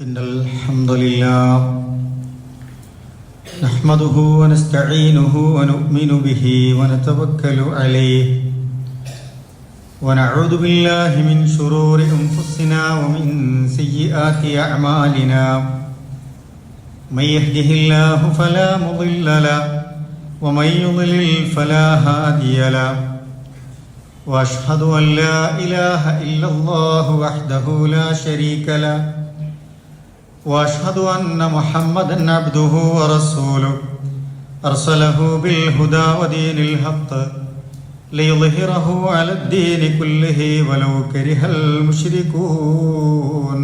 إن الحمد لله نحمده ونستعينه ونؤمن به ونتوكل عليه ونعوذ بالله من شرور أنفسنا ومن سيئات أعمالنا من يهده الله فلا مضل له ومن يضلل فلا هادي له وأشهد أن لا إله إلا الله وحده لا شريك له وأشهد أن محمدًا عبده ورسوله أرسله بالهدى ودين الحق ليظهره على الدين كله ولو كره المشركون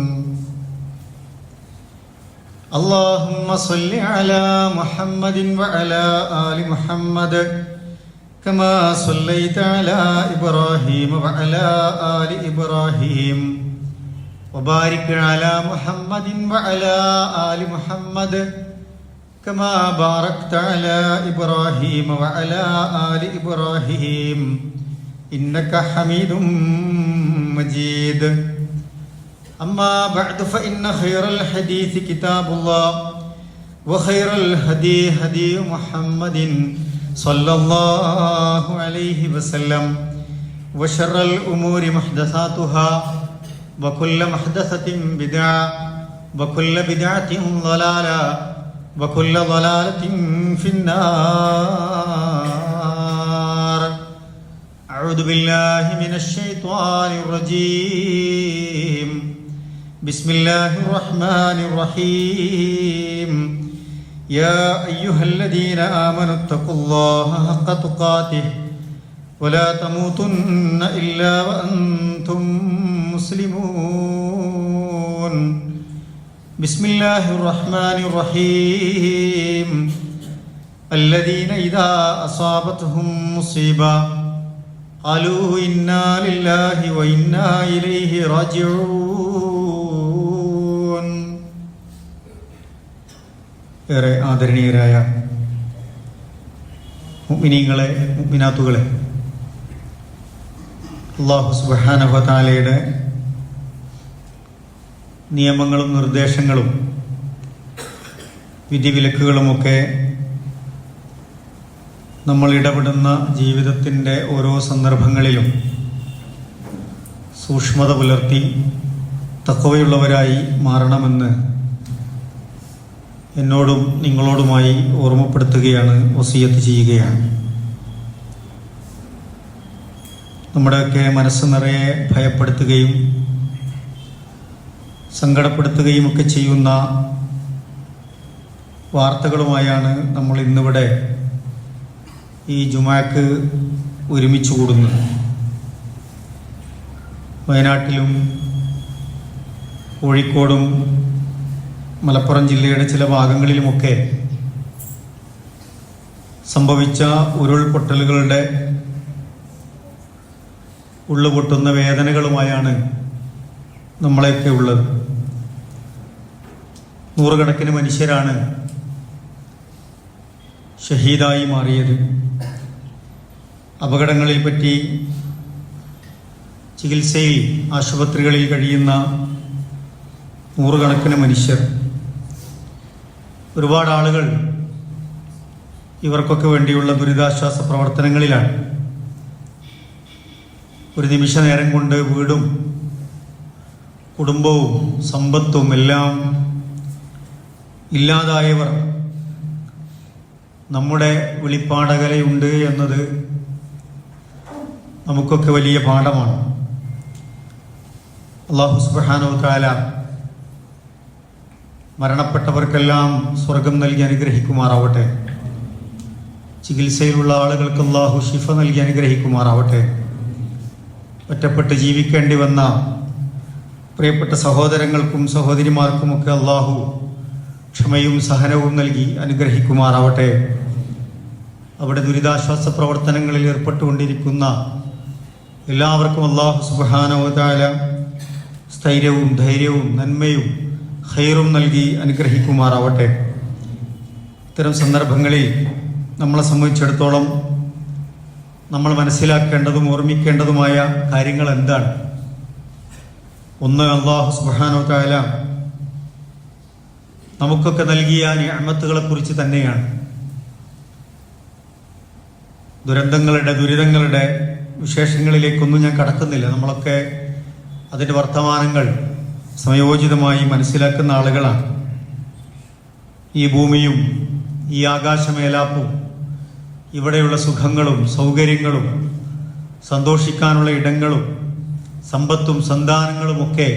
اللهم صل على محمد وعلى آل محمد كما صليت على إبراهيم وعلى آل إبراهيم وبارك على محمد وعلى آل محمد كما باركت على إبراهيم وعلى آل إبراهيم إنك حميد مجيد أما بعد فإن خير الحديث كتاب الله وخير الهدي هدي محمد صلى الله عليه وسلم وشر الأمور محدثاتها وكل محدثة بدعة وكل بدعة ضلالة وكل ضلالة في النار أعوذ بالله من الشيطان الرجيم بسم الله الرحمن الرحيم يا أيها الذين آمنوا اتقوا الله حق تقاته ولا تموتن إلا وأنتم مسلمون بسم الله الرحمن الرحيم الذين إذا أصابتهم مصيبة قالوا إنا لله وإنا إليه راجعون ഏറെ ആദരണീയരായ മുഅ്മിനീങ്ങളെ മുഅ്മിനാത്തുകളെ അല്ലാഹു സുബ്ഹാനഹു വ തആലയുടെ നിയമങ്ങളും നിർദ്ദേശങ്ങളും വിധിവിലക്കുകളുമൊക്കെ നമ്മൾ ഇടപെടുന്ന ജീവിതത്തിൻ്റെ ഓരോ സന്ദർഭങ്ങളിലും സൂക്ഷ്മത പുലർത്തി തഖ്വയുള്ളവരായി മാറണമെന്ന് എന്നോടും നിങ്ങളോടുമായി ഓർമ്മപ്പെടുത്തുകയാണ്, വസിയത്ത് ചെയ്യുകയാണ്. നമ്മുടെയൊക്കെ മനസ്സ് നിറയെ ഭയപ്പെടുത്തുകയും സങ്കടപ്പെടുത്തുകയും ഒക്കെ ചെയ്യുന്ന വാർത്തകളുമായാണ് നമ്മൾ ഇന്നിവിടെ ഈ ജുമാക്ക് ഒരുമിച്ച് കൂടുന്നത്. വയനാട്ടിലും കോഴിക്കോടും മലപ്പുറം ജില്ലയുടെ ചില ഭാഗങ്ങളിലുമൊക്കെ സംഭവിച്ച ഉരുൾപൊട്ടലുകളുടെ ഉള്ളുപൊട്ടുന്ന വേദനകളുമായാണ് നമ്മളെയൊക്കെ ഉള്ളത്. നൂറുകണക്കിന് മനുഷ്യരാണ് ഷഹീദായി മാറിയത്. അപകടങ്ങളിൽ പറ്റി ചികിത്സയിൽ ആശുപത്രികളിൽ കഴിയുന്ന നൂറുകണക്കിന് മനുഷ്യർ, ഒരുപാട് ആളുകൾ ഇവർക്കൊക്കെ വേണ്ടിയുള്ള ദുരിതാശ്വാസ പ്രവർത്തനങ്ങളിലാണ്. ഒരു നിമിഷ നേരം കൊണ്ട് വീടും കുടുംബവും സമ്പത്തും എല്ലാം ഇല്ലാതായവർ നമ്മുടെ വെളിപ്പാടകലയുണ്ട് എന്നത് നമുക്കൊക്കെ വലിയ പാഠമാണ്. അല്ലാഹു സുബ്ഹാനഹു വ തആല മരണപ്പെട്ടവർക്കെല്ലാം സ്വർഗം നൽകി അനുഗ്രഹിക്കുമാറാവട്ടെ. ചികിത്സയിലുള്ള ആളുകൾക്ക് അല്ലാഹു ശിഫ നൽകി അനുഗ്രഹിക്കുമാറാവട്ടെ. ഒറ്റപ്പെട്ട് ജീവിക്കേണ്ടി വന്ന പ്രിയപ്പെട്ട സഹോദരങ്ങൾക്കും സഹോദരിമാർക്കുമൊക്കെ അല്ലാഹു ക്ഷമയും സഹനവും നൽകി അനുഗ്രഹിക്കുമാറാവട്ടെ. അവിടെ ദുരിതാശ്വാസ പ്രവർത്തനങ്ങളിൽ ഏർപ്പെട്ടുകൊണ്ടിരിക്കുന്ന എല്ലാവർക്കും അല്ലാഹു സുബ്ഹാനഹു വ തആല സ്ഥൈര്യവും ധൈര്യവും നന്മയും ഖൈറും നൽകി അനുഗ്രഹിക്കുമാറാവട്ടെ. ഇത്തരം സന്ദർഭങ്ങളിൽ നമ്മളെ സംബന്ധിച്ചിടത്തോളം നമ്മൾ മനസ്സിലാക്കേണ്ടതും ഓർമ്മിക്കേണ്ടതുമായ കാര്യങ്ങൾ എന്താണ്? ഒന്ന്, അല്ലാഹു സുബ്ഹാനഹു വ തആല നമുക്കൊക്കെ നൽകിയ നിഅമത്തുകളെ കുറിച്ച് തന്നെയാണ്. ദുരിതങ്ങളുടെ വിശേഷങ്ങളിലേക്കൊന്നും ഞാൻ കടക്കുന്നില്ല. നമ്മളൊക്കെ അതിൻ്റെ വർത്തമാനങ്ങൾ സമയോചിതമായി മനസ്സിലാക്കുന്ന ആളുകളാണ്. ഈ ഭൂമിയും ഈ ആകാശമേലാപ്പും ഇവിടെയുള്ള സുഖങ്ങളും സൗകര്യങ്ങളും സന്തോഷിക്കാനുള്ള ഇടങ്ങളും സമ്പത്തും സന്താനങ്ങളുമൊക്കെ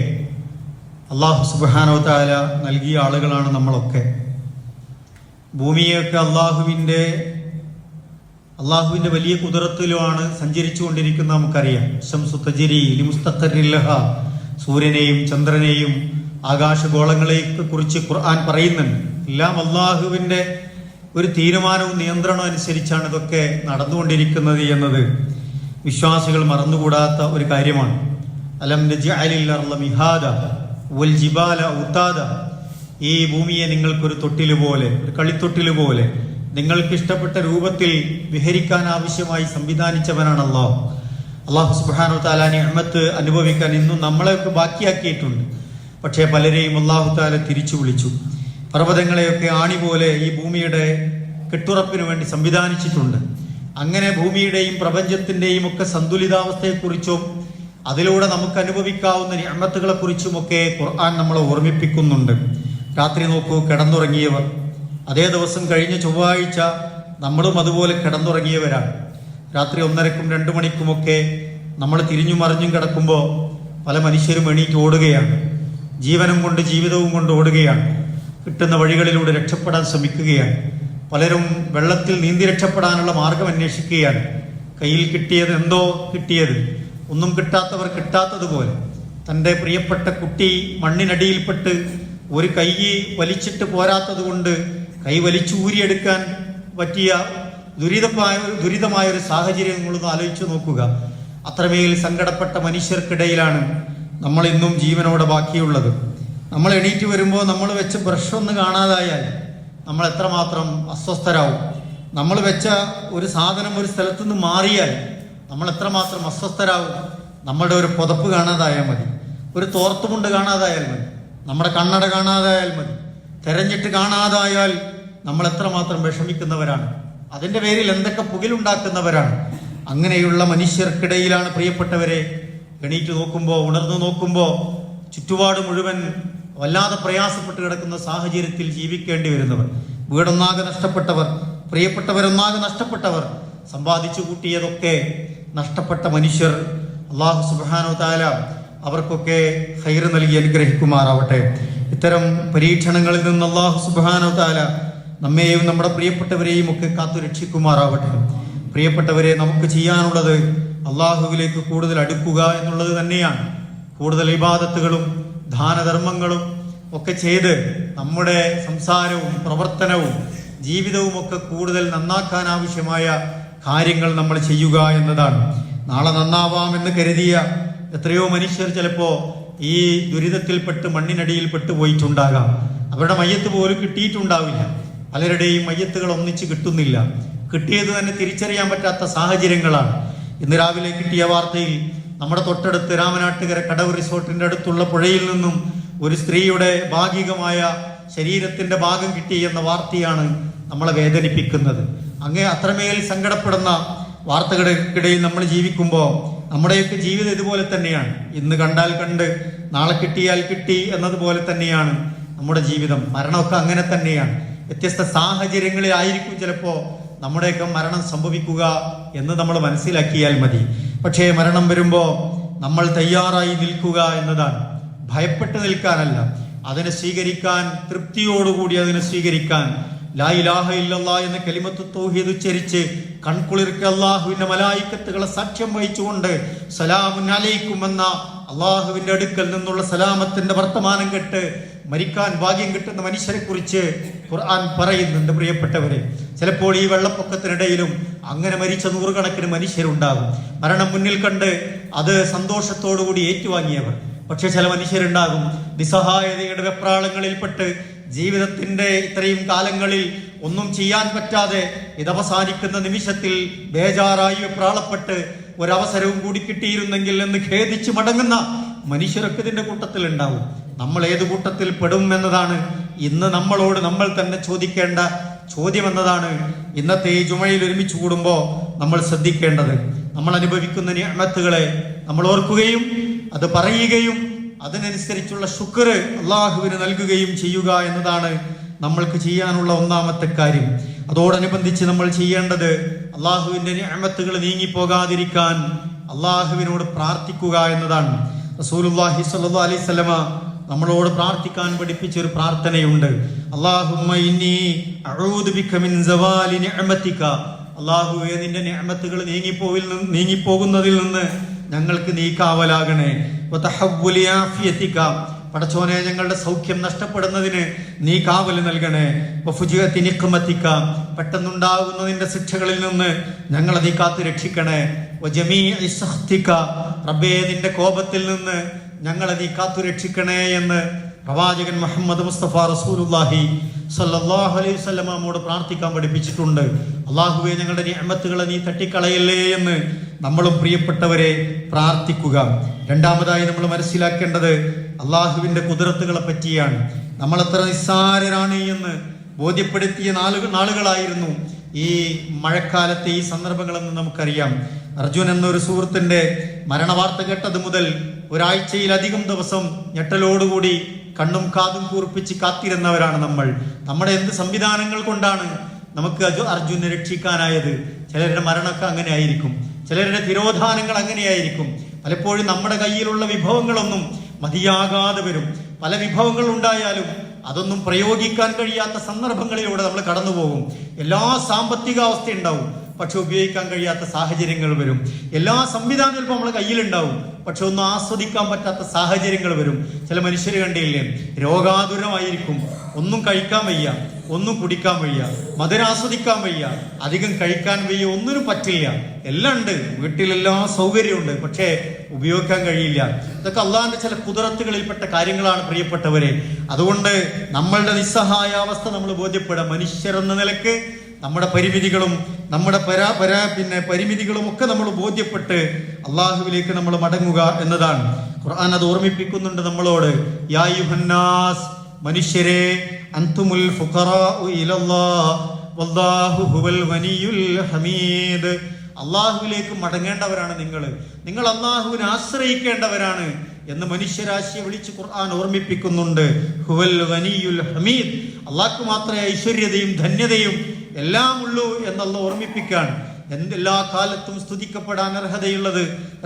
അല്ലാഹു സുബ്ഹാനഹു വ തആല നൽകിയ ആളുകളാണ് നമ്മളൊക്കെ. ഭൂമിയൊക്കെ അള്ളാഹുവിൻ്റെ വലിയ കുദറത്തിലുമാണ് സഞ്ചരിച്ചു കൊണ്ടിരിക്കുന്ന നമുക്കറിയാം. ശംസു തജ്രി ലിമുസ്തഖറിൻ ലഹാ, സൂര്യനെയും ചന്ദ്രനെയും ആകാശഗോളങ്ങളെ കുറിച്ച് ഖുർആൻ പറയുന്നുണ്ട്. എല്ലാം അള്ളാഹുവിൻ്റെ ഒരു തീരുമാനവും നിയന്ത്രണവും അനുസരിച്ചാണ് ഇതൊക്കെ നടന്നുകൊണ്ടിരിക്കുന്നത് എന്നത് വിശ്വാസികൾ മറന്നുകൂടാത്ത ഒരു കാര്യമാണ്. അലം നജ്അലിൽ അർള മിഹാദ വൽ ജിബാല ഔതാദ, ഈ ഭൂമിയെ നിങ്ങൾക്കൊരു തൊട്ടില് പോലെ, ഒരു കളിത്തൊട്ടില് പോലെ നിങ്ങൾക്ക് ഇഷ്ടപ്പെട്ട രൂപത്തിൽ വിഹരിക്കാൻ ആവശ്യമായി സംവിധാനിച്ചവനാണ് അല്ലാഹു സുബ്ഹാനഹു വ തആല. നിഅമത്ത് അനുഭവിക്കാൻ ഇന്നും നമ്മളെയൊക്കെ ബാക്കിയാക്കിയിട്ടുണ്ട്. പക്ഷേ പലരെയും അല്ലാഹു തആല തിരിച്ചു വിളിച്ചു. പർവ്വതങ്ങളെയൊക്കെ ആണി പോലെ ഈ ഭൂമിയുടെ കെട്ടുറപ്പിന് വേണ്ടി സംവിധാനിച്ചിട്ടുണ്ട്. അങ്ങനെ ഭൂമിയുടെയും പ്രപഞ്ചത്തിന്റെയും ഒക്കെ സന്തുലിതാവസ്ഥയെക്കുറിച്ചും അതിലൂടെ നമുക്ക് അനുഭവിക്കാവുന്ന നിഅമത്തുകളെ കുറിച്ചുമൊക്കെ ഖുർആൻ നമ്മളെ ഓർമ്മിപ്പിക്കുന്നുണ്ട്. രാത്രി നോക്കൂ, കിടന്നുറങ്ങിയവർ. അതേ ദിവസം കഴിഞ്ഞ ചൊവ്വാഴ്ച നമ്മളും അതുപോലെ കിടന്നുറങ്ങിയവരാണ്. രാത്രി 1:30ക്കും 2 മണിക്കുമൊക്കെ നമ്മൾ തിരിഞ്ഞു മറിഞ്ഞും കിടക്കുമ്പോൾ പല മനുഷ്യരും എണീറ്റ് ഓടുകയാണ്. ജീവനും കൊണ്ട് ജീവിതവും കൊണ്ട് ഓടുകയാണ്. കിട്ടുന്ന വഴികളിലൂടെ രക്ഷപ്പെടാൻ ശ്രമിക്കുകയാണ്. പലരും വെള്ളത്തിൽ നീന്തി രക്ഷപ്പെടാനുള്ള മാർഗം അന്വേഷിക്കുകയാണ്. കയ്യിൽ കിട്ടിയത് എന്തോ കിട്ടിയത്, ഒന്നും കിട്ടാത്തവർ കിട്ടാത്തതുപോലെ. തൻ്റെ പ്രിയപ്പെട്ട കുട്ടി മണ്ണിനടിയിൽപ്പെട്ട് ഒരു കൈ വലിച്ചിട്ട് പോരാത്തത് കൊണ്ട് കൈ വലിച്ചൂരിയെടുക്കാൻ പറ്റിയ ദുരിതമായ ഒരു സാഹചര്യം നിങ്ങളൊന്ന് ആലോചിച്ചു നോക്കുക. അത്രമേൽ സങ്കടപ്പെട്ട മനുഷ്യർക്കിടയിലാണ് നമ്മൾ ഇന്നും ജീവനോടെ ബാക്കിയുള്ളത്. നമ്മൾ എണീറ്റ് വരുമ്പോൾ നമ്മൾ വെച്ച ബ്രഷ് ഒന്ന് കാണാതായാൽ നമ്മൾ എത്രമാത്രം അസ്വസ്ഥരാകും. നമ്മൾ വെച്ച ഒരു സാധനം ഒരു സ്ഥലത്തു നിന്ന് മാറിയാൽ നമ്മൾ എത്രമാത്രം അസ്വസ്ഥരാകും. നമ്മുടെ ഒരു പുതപ്പ് കാണാതായാൽ മതി, ഒരു തോർത്തുമുണ്ട് കാണാതായാൽ മതി, നമ്മുടെ കണ്ണട കാണാതായാൽ മതി, തെരഞ്ഞിട്ട് കാണാതായാൽ നമ്മൾ എത്രമാത്രം വിഷമിക്കുന്നവരാണ്. അതിൻ്റെ പേരിൽ എന്തൊക്കെ പുകിലുണ്ടാക്കുന്നവരാണ്. അങ്ങനെയുള്ള മനുഷ്യർക്കിടയിലാണ് പ്രിയപ്പെട്ടവരെ എണീറ്റ് നോക്കുമ്പോൾ, ഉണർന്നു നോക്കുമ്പോൾ ചുറ്റുപാട് മുഴുവൻ വല്ലാതെ പ്രയാസപ്പെട്ട് കിടക്കുന്ന സാഹചര്യത്തിൽ ജീവിക്കേണ്ടി വരുന്നവർ, വീടൊന്നാകെ നഷ്ടപ്പെട്ടവർ, പ്രിയപ്പെട്ടവരൊന്നാകെ നഷ്ടപ്പെട്ടവർ, സമ്പാദിച്ചു കൂട്ടിയതൊക്കെ നഷ്ടപ്പെട്ട മനുഷ്യർ. അല്ലാഹു സുബ്ഹാനഹു വ തആല അവർക്കൊക്കെ ഖൈർ നൽകി അനുഗ്രഹിക്കുമാറാവട്ടെ. ഇത്തരം പരീക്ഷണങ്ങളിൽ നിന്ന് അല്ലാഹു സുബ്ഹാനഹു വ തആല നമ്മെയും നമ്മുടെ പ്രിയപ്പെട്ടവരെയും ഒക്കെ കാത്തു രക്ഷിക്കുമാറാവട്ടെ. പ്രിയപ്പെട്ടവരെ, നമുക്ക് ചെയ്യാനുള്ളത് അള്ളാഹുവിലേക്ക് കൂടുതൽ അടുക്കുക എന്നുള്ളത് തന്നെയാണ്. കൂടുതൽ ഇബാദത്തുകളും ദാനധർമ്മങ്ങളും ഒക്കെ ചെയ്ത് നമ്മുടെ സംസാരവും പ്രവർത്തനവും ജീവിതവും ഒക്കെ കൂടുതൽ നന്നാക്കാൻ ആവശ്യമായ കാര്യങ്ങൾ നമ്മൾ ചെയ്യുക എന്നതാണ്. നാളെ നന്നാവാമെന്ന് കരുതിയ എത്രയോ മനുഷ്യർ ചിലപ്പോ ഈ ദുരിതത്തിൽപ്പെട്ട് മണ്ണിനടിയിൽ പെട്ടുപോയിട്ടുണ്ടാകാം. അവരുടെ മയ്യത്ത് പോലും കിട്ടിയിട്ടുണ്ടാവില്ല. പലരുടെയും മയ്യത്തുകൾ ഒന്നിച്ച് കിട്ടുന്നില്ല. കിട്ടിയത് തന്നെ തിരിച്ചറിയാൻ പറ്റാത്ത സാഹചര്യങ്ങളാണ്. ഇന്ന് രാവിലെ കിട്ടിയ വാർത്തയിൽ നമ്മുടെ തൊട്ടടുത്ത് രാമനാട്ടുകര കടവ് റിസോർട്ടിന്റെ അടുത്തുള്ള പുഴയിൽ നിന്നും ഒരു സ്ത്രീയുടെ ഭാഗികമായ ശരീരത്തിന്റെ ഭാഗം കിട്ടി എന്ന വാർത്തയാണ് നമ്മളെ വേദനിപ്പിക്കുന്നത്. അങ്ങേ അത്രമേൽ സങ്കടപ്പെടുന്ന വാർത്തകൾക്കിടയിൽ നമ്മൾ ജീവിക്കുമ്പോൾ നമ്മുടെയൊക്കെ ജീവിതം ഇതുപോലെ തന്നെയാണ്. ഇന്ന് കണ്ടാൽ കണ്ട് നാളെ കിട്ടിയാൽ കിട്ടി എന്നതുപോലെ തന്നെയാണ് നമ്മുടെ ജീവിതം. മരണമൊക്കെ അങ്ങനെ തന്നെയാണ്. വ്യത്യസ്ത സാഹചര്യങ്ങളിലായിരിക്കും ചിലപ്പോൾ നമ്മുടെയൊക്കെ മരണം സംഭവിക്കുക എന്ന് നമ്മൾ മനസ്സിലാക്കിയാൽ മതി. പക്ഷേ മരണം വരുമ്പോൾ നമ്മൾ തയ്യാറായി നിൽക്കുക എന്നതാണ്. ഭയപ്പെട്ട് നിൽക്കാനല്ല, അതിനെ സ്വീകരിക്കാൻ, തൃപ്തിയോടുകൂടി അതിനെ സ്വീകരിക്കാൻ. ലാ ഇലാഹ ഇല്ലല്ലാഹ് എന്ന കലിമത്ത് തൗഹീദ് ഉച്ചരിച്ച് കൺകുളിർക്ക് അള്ളാഹുവിന്റെ മലായിക്കത്തുകളെ സാക്ഷ്യം വഹിച്ചുകൊണ്ട് സലാമുൻ അലൈക്കും എന്ന അള്ളാഹുവിന്റെ അടുക്കൽ നിന്നുള്ള സലാമത്തിന്റെ വർത്തമാനം കേട്ട് മരിക്കാൻ ഭാഗ്യം കിട്ടുന്ന മനുഷ്യരെ കുറിച്ച് ഖുർആൻ പറയുന്നുണ്ട്. പ്രിയപ്പെട്ടവരെ, ചിലപ്പോൾ ഈ വെള്ളപ്പൊക്കത്തിനിടയിലും അങ്ങനെ മരിച്ച 100 കണക്കിന് മനുഷ്യരുണ്ടാകും. മരണം മുന്നിൽ കണ്ട് അത് സന്തോഷത്തോടുകൂടി ഏറ്റുവാങ്ങിയവർ. പക്ഷെ ചില മനുഷ്യരുണ്ടാകും നിസ്സഹായതയുടെ വെപ്രാളങ്ങളിൽപ്പെട്ട് ജീവിതത്തിന്റെ ഇത്രയും കാലങ്ങളിൽ ഒന്നും ചെയ്യാൻ പറ്റാതെ ഇതവസാനിക്കുന്ന നിമിഷത്തിൽ ബേജാറായി വെപ്രാളപ്പെട്ട് ഒരവസരവും കൂടി കിട്ടിയിരുന്നെങ്കിൽ എന്ന് ഖേദിച്ച് മടങ്ങുന്ന മനുഷ്യരൊക്കെ ഇതിന്റെ കൂട്ടത്തിൽ ഉണ്ടാവും. നമ്മൾ ഏത് കൂട്ടത്തിൽ പെടും എന്നതാണ് ഇന്ന് നമ്മളോട് നമ്മൾ തന്നെ ചോദിക്കേണ്ട ചോദ്യം എന്നതാണ്. ഇന്നത്തെ ഈ ജുമയിൽ ഒരുമിച്ച് കൂടുമ്പോൾ നമ്മൾ ശ്രദ്ധിക്കേണ്ടത്, നമ്മൾ അനുഭവിക്കുന്ന നിഅമത്തുകളെ നമ്മൾ ഓർക്കുകയും അത് പറയുകയും അതിനനുസരിച്ചുള്ള ശുക്ർ അള്ളാഹുവിന് നൽകുകയും ചെയ്യുക എന്നതാണ് നമ്മൾക്ക് ചെയ്യാനുള്ള ഒന്നാമത്തെ കാര്യം. അതോടനുബന്ധിച്ച് നമ്മൾ ചെയ്യേണ്ടത് അള്ളാഹുവിന്റെ നിഅമത്തുകൾ നീങ്ങിപ്പോകാതിരിക്കാൻ അള്ളാഹുവിനോട് പ്രാർത്ഥിക്കുക എന്നതാണ്. റസൂലുള്ളാഹി സ്വല്ലല്ലാഹു അലൈഹി വസല്ലമ നമ്മളോട് പ്രാർത്ഥിക്കാൻ പഠിപ്പിച്ച ഒരു പ്രാർത്ഥനയുണ്ട്. അല്ലാഹുമ്മ ഇന്നി അഊദു ബിക മിൻ സവാലി നിഅമതിക. അല്ലാഹുവേ, നിന്റെ നിഅമത്തുകൾ നീങ്ങിപ്പോകുന്നതിൽ നിന്ന് ഞങ്ങൾക്ക് നീ കാവലാകണേ. വതഹവ്വുലി ആഫിയതിക. പടച്ചോനെ, ഞങ്ങളുടെ സൗഖ്യം നഷ്ടപ്പെടുന്നതിന് നീ കാവൽ നൽകണേ. വഫുജിഅതി നിഖ്മതിക. പെട്ടെന്നുണ്ടാകുന്ന നിന്റെ ശിക്ഷകളിൽ നിന്ന് ഞങ്ങളെ നീ കാത്തു രക്ഷിക്കണേ. വജമീഇ സഖ്തിക. റബ്ബേ, നിന്റെ കോപത്തിൽ നിന്ന് ഞങ്ങളെ നീ കാത്തു രക്ഷിക്കണേ എന്ന് പ്രവാചകൻ മുഹമ്മദ് മുസ്തഫ റസൂലുള്ളാഹി സ്വല്ലല്ലാഹു അലൈഹി വസല്ലം നമ്മോട് പ്രാർത്ഥിക്കാൻ പഠിപ്പിച്ചിട്ടുണ്ട്. അല്ലാഹുവേ, ഞങ്ങളുടെ നിഅമത്തുകളെ നീ തട്ടിക്കളയല്ലേ എന്ന് നമ്മളും പ്രിയപ്പെട്ടവരെ പ്രാർത്ഥിക്കുക. രണ്ടാമതായി നമ്മൾ മനസ്സിലാക്കേണ്ടത് അള്ളാഹുവിന്റെ ഖുദ്റത്തുകളെ പറ്റിയാണ്. നമ്മൾ എത്ര നിസ്സാരരാണ് എന്ന് ബോധ്യപ്പെടുത്തിയ നാളുകളായിരുന്നു ഈ മഴക്കാലത്തെ ഈ സന്ദർഭങ്ങളെന്ന് നമുക്കറിയാം. അർജുൻ എന്നൊരു സുഹൃത്തിന്റെ മരണവാർത്ത കേട്ടത് മുതൽ ഒരാഴ്ചയിലധികം ദിവസം ഞെട്ടലോടുകൂടി കണ്ണും കാതും കൂർപ്പിച്ച് കാത്തിരുന്നവരാണ് നമ്മൾ. നമ്മുടെ എന്ത് സംവിധാനങ്ങൾ കൊണ്ടാണ് നമുക്ക് അർജുനെ രക്ഷിക്കാനായത്? ചിലരുടെ മരണമൊക്കെ അങ്ങനെ ആയിരിക്കും, ചിലരുടെ തിരോധാനങ്ങൾ അങ്ങനെയായിരിക്കും. പലപ്പോഴും നമ്മുടെ കയ്യിലുള്ള വിഭവങ്ങളൊന്നും മതിയാകാതെ വരും. പല വിഭവങ്ങൾ ഉണ്ടായാലും അതൊന്നും പ്രയോഗിക്കാൻ കഴിയാത്ത സന്ദർഭങ്ങളിലൂടെ നമ്മൾ കടന്നു പോകും. എല്ലാ സാമ്പത്തിക അവസ്ഥ ഉണ്ടാവും, പക്ഷെ ഉപയോഗിക്കാൻ കഴിയാത്ത സാഹചര്യങ്ങൾ വരും. എല്ലാ സംവിധാനവും ചിലപ്പോൾ നമ്മളെ കയ്യിലുണ്ടാവും, പക്ഷെ ഒന്നും ആസ്വദിക്കാൻ പറ്റാത്ത സാഹചര്യങ്ങൾ വരും. ചില മനുഷ്യർ കണ്ടില്ലേ, രോഗാതുരമായിരിക്കും, ഒന്നും കഴിക്കാൻ വയ്യ, ഒന്നും കുടിക്കാൻ വയ്യ, മധുരം ആസ്വദിക്കാൻ വയ്യ, അധികം കഴിക്കാൻ വയ്യ, ഒന്നിനും പറ്റില്ല. എല്ലാം ഉണ്ട്, വീട്ടിലെല്ലാം സൗകര്യമുണ്ട്, പക്ഷേ ഉപയോഗിക്കാൻ കഴിയില്ല. ഇതൊക്കെ അള്ളാഹിന്റെ ചില ഖുദ്റത്തുകളിൽപ്പെട്ട കാര്യങ്ങളാണ് പ്രിയപ്പെട്ടവരെ. അതുകൊണ്ട് നമ്മളുടെ നിസ്സഹായാവസ്ഥ നമ്മൾ ബോധ്യപ്പെടാം. മനുഷ്യരെന്ന നിലക്ക് നമ്മുടെ പരിമിതികളും നമ്മുടെ പരിമിതികളും ഒക്കെ നമ്മൾ ബോധ്യപ്പെട്ട് അള്ളാഹുവിലേക്ക് നമ്മൾ മടങ്ങുക എന്നതാണ്. ഖുർആൻ അത് ഓർമ്മിപ്പിക്കുന്നുണ്ട് നമ്മളോട്. യാ അയ്യുഹന്നാസ്, മനുഷ്യരെ, അൻതുമുൽ ഫുഖറാഉ ഇലല്ലാഹ് വല്ലാഹു ഹുവൽ ഗനിയുൽ ഹമീദ്. അള്ളാഹുവിലേക്ക് മടങ്ങേണ്ടവരാണ് നിങ്ങൾ അള്ളാഹുവിനെ ആശ്രയിക്കേണ്ടവരാണ് എന്ന് മനുഷ്യരാശിയെ വിളിച്ച് ഖുർആൻ ഓർമ്മിപ്പിക്കുന്നുണ്ട്. ഹുവൽ ഗനിയുൽ ഹമീദ്. അള്ളാഹ്ക്ക് മാത്രമേ ഐശ്വര്യതയും ധന്യതയും എല്ലാം ഉള്ളൂ എന്നുള്ള ഓർമ്മിപ്പിക്കാൻ. എല്ലാ കാലത്തും സ്തുതിക്കപ്പെടാൻ അർഹതയുള്ളത്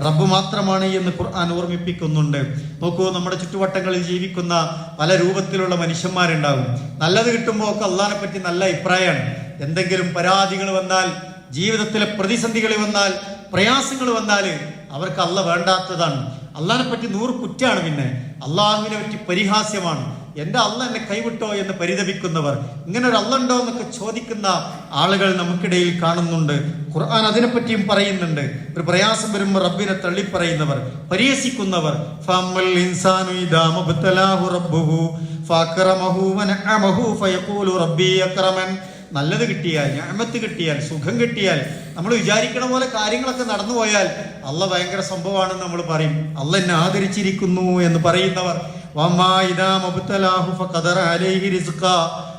റബ്ബ് മാത്രമാണ് എന്ന് ഖുർആൻ ഓർമ്മിപ്പിക്കുന്നുണ്ട്. നോക്കൂ, നമ്മുടെ ചുറ്റുവട്ടങ്ങളിൽ ജീവിക്കുന്ന പല രൂപത്തിലുള്ള മനുഷ്യന്മാരുണ്ടാകും. നല്ലത് കിട്ടുമ്പോൾ ഒക്കെ അള്ളാഹിനെ പറ്റി നല്ല അഭിപ്രായമാണ്. എന്തെങ്കിലും പരാതികൾ വന്നാൽ, ജീവിതത്തിലെ പ്രതിസന്ധികൾ വന്നാൽ, പ്രയാസങ്ങൾ വന്നാൽ അവർക്ക് അള്ള വേണ്ടാത്തതാണ്. അള്ളാഹിനെ പറ്റി 100 കുറ്റാണ്. പിന്നെ അള്ളാഹുവിനെ പറ്റി പരിഹാസ്യമാണ്. എന്റെ അള്ള എന്നെ കൈവിട്ടോ എന്ന് പരിതപിക്കുന്നവർ, ഇങ്ങനെ ഒരു അള്ള ഉണ്ടോ എന്നൊക്കെ ചോദിക്കുന്ന ആളുകൾ നമുക്കിടയിൽ കാണുന്നുണ്ട്. ഖുർആൻ അതിനെപ്പറ്റിയും പറയുന്നുണ്ട്. ഒരു പ്രയാസം വരുമ്പോൾ റബ്ബിനെ തള്ളിപ്പറയുന്നവർ, പരിഹസിക്കുന്നവർ. ഫഅമ്മൽ ഇൻസാനു ഇദാ മബ്തലാഹു റബ്ബുഹു ഫഅക്റമഹു വനഅമഹു ഫയഖൂലു റബ്ബി അക്രമൻ. നല്ലത് കിട്ടിയാൽ, നിഅമത്ത് കിട്ടിയാൽ, സുഖം കിട്ടിയാൽ, നമ്മൾ വിചാരിക്കണ പോലെ കാര്യങ്ങളൊക്കെ നടന്നു പോയാൽ അള്ള ഭയങ്കര സംഭവമാണെന്ന് നമ്മൾ പറയും. അള്ള എന്നെ ആദരിച്ചിരിക്കുന്നു എന്ന് പറയുന്നവർ. വമാ ഇദാ മബ്തലാഹു ഫഖദറ അലൈഹി റിസ്ഖാ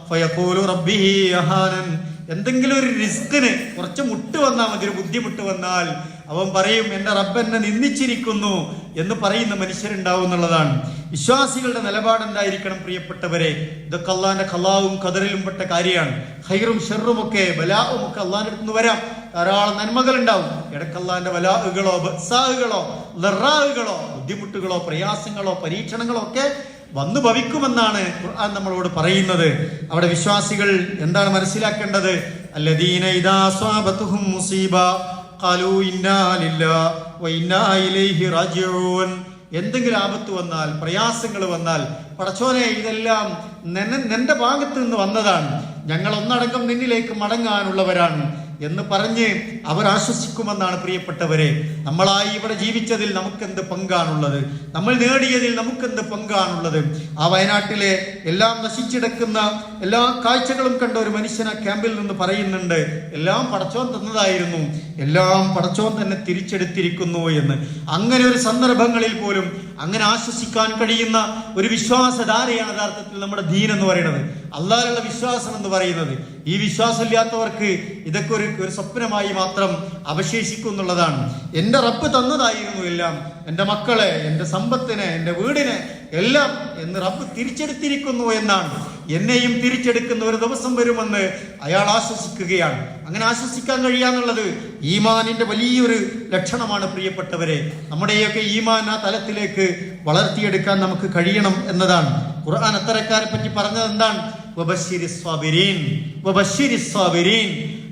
ഫയഖൂലു റബ്ബി അഹാനൻ. എന്തെങ്കിലും ഒരു റിസ്കിന് കുറച്ച് മുട്ട് വന്നാൽ മതി, ഒരു ബുദ്ധിമുട്ട് വന്നാൽ അവൻ പറയും എന്റെ റബ്ബ് എന്നെ നിന്ദിച്ചിരിക്കുന്നു എന്ന് പറയുന്ന മനുഷ്യരുണ്ടാവും എന്നുള്ളതാണ്. വിശ്വാസികളുടെ നിലപാടെന്തായിരിക്കണം പ്രിയപ്പെട്ടവരെ? ഇതൊക്കെ അള്ളാന്റെ ഖലാവും ഖദറിലും പെട്ട കാര്യമാണ്. ഖൈറും ഷർറും ഒക്കെ ബലാവും ഒക്കെ അള്ളാന്റെ അടുത്ത് നിന്ന് വരാം. ധാരാളം നന്മകൾ ഉണ്ടാവും. ഇടയ്ക്ക് അള്ളാന്റെ ബലാഹുകളോ ബസാഹുകളോ ലറാഹുകളോ ബുദ്ധിമുട്ടുകളോ പ്രയാസങ്ങളോ പരീക്ഷണങ്ങളോ ഒക്കെ വന്നു ഭവിക്കുമെന്നാണ് ഖുർആൻ നമ്മളോട് പറയുന്നത്. അവിടെ വിശ്വാസികൾ എന്താണ് മനസ്സിലാക്കേണ്ടത്? അല്ലദീന ഇദാ അസ്വാബതുഹും മുസീബ ഖാലൂ ഇന്നാ ലില്ലാഹി വ ഇന്നാ ഇലൈഹി റാജിഊൻ. എന്തെങ്കിലും ആപത്ത് വന്നാൽ, പ്രയാസങ്ങൾ വന്നാൽ, പടച്ചോനെ ഇതെല്ലാം നിന്റെ ഭാഗത്ത് നിന്ന് വന്നതാണ്, ഞങ്ങൾ ഒന്നടങ്കം നിന്നിലേക്ക് മടങ്ങാനുള്ളവരാണ്, എന്ന് പറഞ്ഞ് അവർ ആശ്വസിക്കുമെന്നാണ് പ്രിയപ്പെട്ടവരെ. നമ്മളായി ഇവിടെ ജീവിച്ചതിൽ നമുക്കെന്ത് പങ്കാണുള്ളത്? നമ്മൾ നേടിയതിൽ നമുക്കെന്ത് പങ്കാണുള്ളത്? ആ വയനാട്ടിലെ എല്ലാം നശിച്ചിടക്കുന്ന എല്ലാ കാഴ്ചകളും കണ്ട ഒരു മനുഷ്യൻ ആ ക്യാമ്പിൽ നിന്ന് പറയുന്നുണ്ട്, എല്ലാം പടച്ചോൻ തന്നതായിരുന്നു, എല്ലാം പടച്ചോൻ തന്നെ തിരിച്ചെടുത്തിരിക്കുന്നു എന്ന്. അങ്ങനെ ഒരു സന്ദർഭങ്ങളിൽ പോലും അങ്ങനെ ആശ്വസിക്കാൻ കഴിയുന്ന ഒരു വിശ്വാസധാരയാണ് യഥാർത്ഥത്തിൽ നമ്മുടെ ദീൻ എന്ന് പറയുന്നത്, അള്ളാഹുവിലുള്ള വിശ്വാസം എന്ന് പറയുന്നത്. ഈ വിശ്വാസമില്ലാത്തവർക്ക് ഇതൊക്കെ ഒരു സ്വപ്നമായി മാത്രം അവശേഷിക്കുന്നുള്ളതാണ്. എൻ്റെ റബ്ബ് തന്നതായിരുന്നു എല്ലാം, എൻ്റെ മക്കളെ, എൻ്റെ സമ്പത്തിനെ, എൻ്റെ വീടിനെ എല്ലാം എന്ന് റബ്ബ് തിരിച്ചെടുത്തിരിക്കുന്നു എന്നാണ്. എന്നെയും തിരിച്ചെടുക്കുന്ന ഒരു ദിവസം വരുമെന്ന് അയാൾ ആശ്വസിക്കുകയാണ്. അങ്ങനെ ആശ്വസിക്കാൻ കഴിയാന്നുള്ളത് ഈമാനിന്റെ വലിയൊരു ലക്ഷണമാണ് പ്രിയപ്പെട്ടവരെ. നമ്മുടെയൊക്കെ ഈമാൻ ആ തലത്തിലേക്ക് വളർത്തിയെടുക്കാൻ നമുക്ക് കഴിയണം എന്നതാണ്. ഖുർആൻ അത്തരക്കാരെ പറ്റി പറഞ്ഞത് എന്താണ്?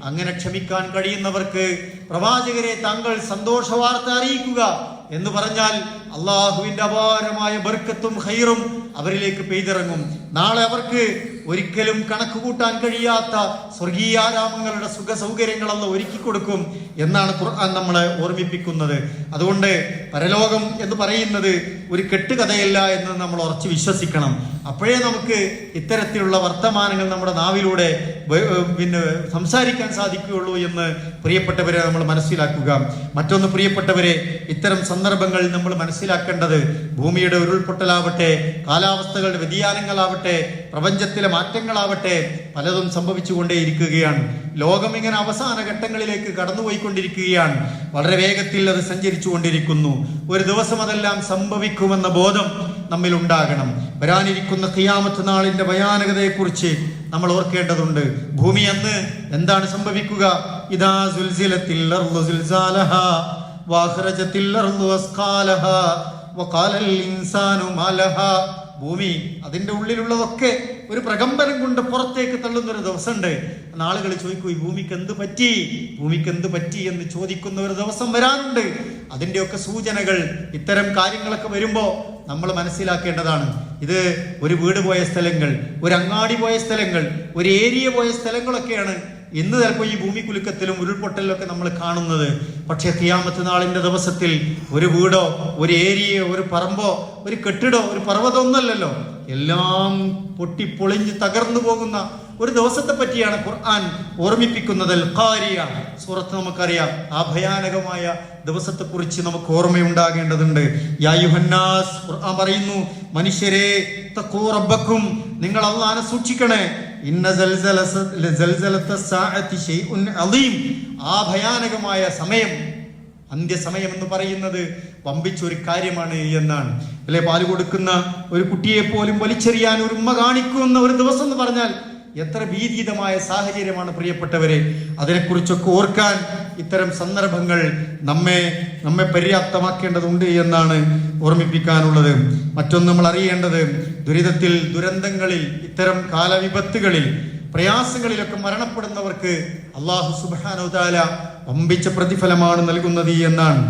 അങ്ങനെ ക്ഷമിക്കാൻ കഴിയുന്നവർക്ക് പ്രവാചകരെ താങ്കൾ സന്തോഷ വാർത്ത അറിയിക്കുക എന്ന് പറഞ്ഞാൽ അള്ളാഹുവിന്റെ അപാരമായ ബർക്കത്തും ഖൈറും അവരിലേക്ക് പെയ്തിറങ്ങും. നാളെ അവർക്ക് ഒരിക്കലും കണക്ക് കൂട്ടാൻ കഴിയാത്ത സ്വർഗീയാരാമങ്ങളുടെ സുഖ സൗകര്യങ്ങൾ അല്ലാഹു ഒരുക്കി കൊടുക്കും എന്നാണ് ഖുർആൻ നമ്മളെ ഓർമ്മിപ്പിക്കുന്നത്. അതുകൊണ്ട് പരലോകം എന്ന് പറയുന്നത് ഒരു കെട്ടുകഥയല്ല എന്ന് നമ്മൾ ഉറച്ചു വിശ്വസിക്കണം. അപ്പോഴേ നമുക്ക് ഇത്തരത്തിലുള്ള വർത്തമാനങ്ങൾ നമ്മുടെ നാവിലൂടെ സംസാരിക്കാൻ സാധിക്കുകയുള്ളൂ എന്ന് പ്രിയപ്പെട്ടവരെ നമ്മൾ മനസ്സിലാക്കുക. മറ്റൊന്ന് പ്രിയപ്പെട്ടവരെ, ഇത്തരം സന്ദർഭങ്ങൾ നമ്മൾ മനസ്സിലാക്കേണ്ടത് ഭൂമിയുടെ ഉരുൾപൊട്ടലാവട്ടെ, കാലാവസ്ഥകളുടെ വ്യതിയാനങ്ങളാവട്ടെ, പ്രപഞ്ചത്തിലെ മാറ്റങ്ങളാവട്ടെ, പലതും സംഭവിച്ചുകൊണ്ടേയിരിക്കുകയാണ്. ലോകം ഇങ്ങനെ അവസാന ഘട്ടങ്ങളിലേക്ക് കടന്നുപോയിക്കൊണ്ടിരിക്കുകയാണ്. വളരെ വേഗത്തിൽ അത് സഞ്ചരിച്ചു കൊണ്ടിരിക്കുന്നു. ഒരു ദിവസം അതെല്ലാം സംഭവിക്കുമെന്ന ബോധം നമ്മിൽ ഉണ്ടാകണം. വരാനിരിക്കുന്ന ഖിയാമത്ത് നാളിന്റെ ഭയാനകതയെക്കുറിച്ച് നമ്മൾ ഓർക്കേണ്ടതുണ്ട്. ഭൂമി അന്ന് എന്താണ് സംഭവിക്കുക? ഇദാ സുൽസിലത്തിൽ അർളു സുൽസാലഹാ വഅഖ്റജത്തിൽ അർളു അസ്ഖാലഹാ വഖാലൽ ഇൻസാനു മാ ലഹാ. ഭൂമി അതിന്റെ ഉള്ളിലുള്ളതൊക്കെ ഒരു പ്രകമ്പനം കൊണ്ട് പുറത്തേക്ക് തള്ളുന്ന ഒരു ദിവസമുണ്ട്. ആളുകൾ ചോദിക്കും, ഈ ഭൂമിക്ക് എന്ത് പറ്റി, ഭൂമിക്ക് എന്ത് പറ്റി എന്ന് ചോദിക്കുന്ന ഒരു ദിവസം വരാനുണ്ട്. അതിൻ്റെയൊക്കെ സൂചനകൾ ഇത്തരം കാര്യങ്ങളൊക്കെ വരുമ്പോ നമ്മൾ മനസ്സിലാക്കേണ്ടതാണ്. ഇത് ഒരു വീട് പോയ സ്ഥലങ്ങൾ, ഒരു അങ്ങാടി പോയ സ്ഥലങ്ങൾ, ഒരു ഏരിയ പോയ സ്ഥലങ്ങളൊക്കെയാണ് ഇന്ന് ചിലപ്പോൾ ഈ ഭൂമി കുലുക്കത്തിലും ഉരുൾപൊട്ടലിലും ഒക്കെ നമ്മൾ കാണുന്നത്. പക്ഷെ ഖിയാമത്ത് നാളിന്റെ ദിവസത്തിൽ ഒരു വീടോ, ഒരു ഏരിയയോ, ഒരു പറമ്പോ, ഒരു കെട്ടിടോ, ഒരു പർവ്വതം ഒന്നല്ലല്ലോ, എല്ലാം പൊട്ടിപ്പൊളിഞ്ഞ് തകർന്നു പോകുന്ന ഒരു ദിവസത്തെ പറ്റിയാണ് ഖുർആൻ ഓർമ്മിപ്പിക്കുന്നത്. ഖാരിയ സൂറത്ത് നമുക്കറിയാം. ആ ഭയാനകമായ ദിവസത്തെ കുറിച്ച് നമുക്ക് ഓർമ്മയുണ്ടാകേണ്ടതുണ്ട്. യാ യുഹന്നാസ്, ഖുർആൻ പറയുന്നു, മനുഷ്യരെ തഖൂ റബ്ബക്കും, നിങ്ങൾ അല്ലാഹനെ സൂക്ഷിക്കണേ. ഇന്ന സൽസലത സാഅതി ശൈഉൻ അളീം, ആ ഭയാനകമായ സമയം, അന്ത്യസമയം എന്ന് പറയുന്നത് വമ്പിച്ചൊരു കാര്യമാണ് എന്നാണ്. അല്ലെ, പാല് കൊടുക്കുന്ന ഒരു കുട്ടിയെ പോലും വലിച്ചെറിയാൻ ഒരു ഉമ്മ കാണിക്കുന്ന ഒരു ദിവസം എന്ന് പറഞ്ഞാൽ എത്ര ഭീതിതമായ സാഹചര്യമാണ് പ്രിയപ്പെട്ടവരെ. അതിനെക്കുറിച്ചൊക്കെ ഓർക്കാൻ ഇത്തരം സന്ദർഭങ്ങൾ നമ്മെ പര്യാപ്തമാക്കേണ്ടതുണ്ട് എന്നാണ് ഓർമ്മിപ്പിക്കാനുള്ളത്. മറ്റൊന്ന് നമ്മൾ അറിയേണ്ടത്, ദുരിതത്തിൽ, ദുരന്തങ്ങളിൽ, ഇത്തരം കാലവിപത്തുകളിൽ, പ്രയാസങ്ങളിലൊക്കെ മരണപ്പെടുന്നവർക്ക് അല്ലാഹു സുബ്ഹാനഹു തആല വമ്പിച്ച പ്രതിഫലമാണ് നൽകുന്നത് എന്നാണ്.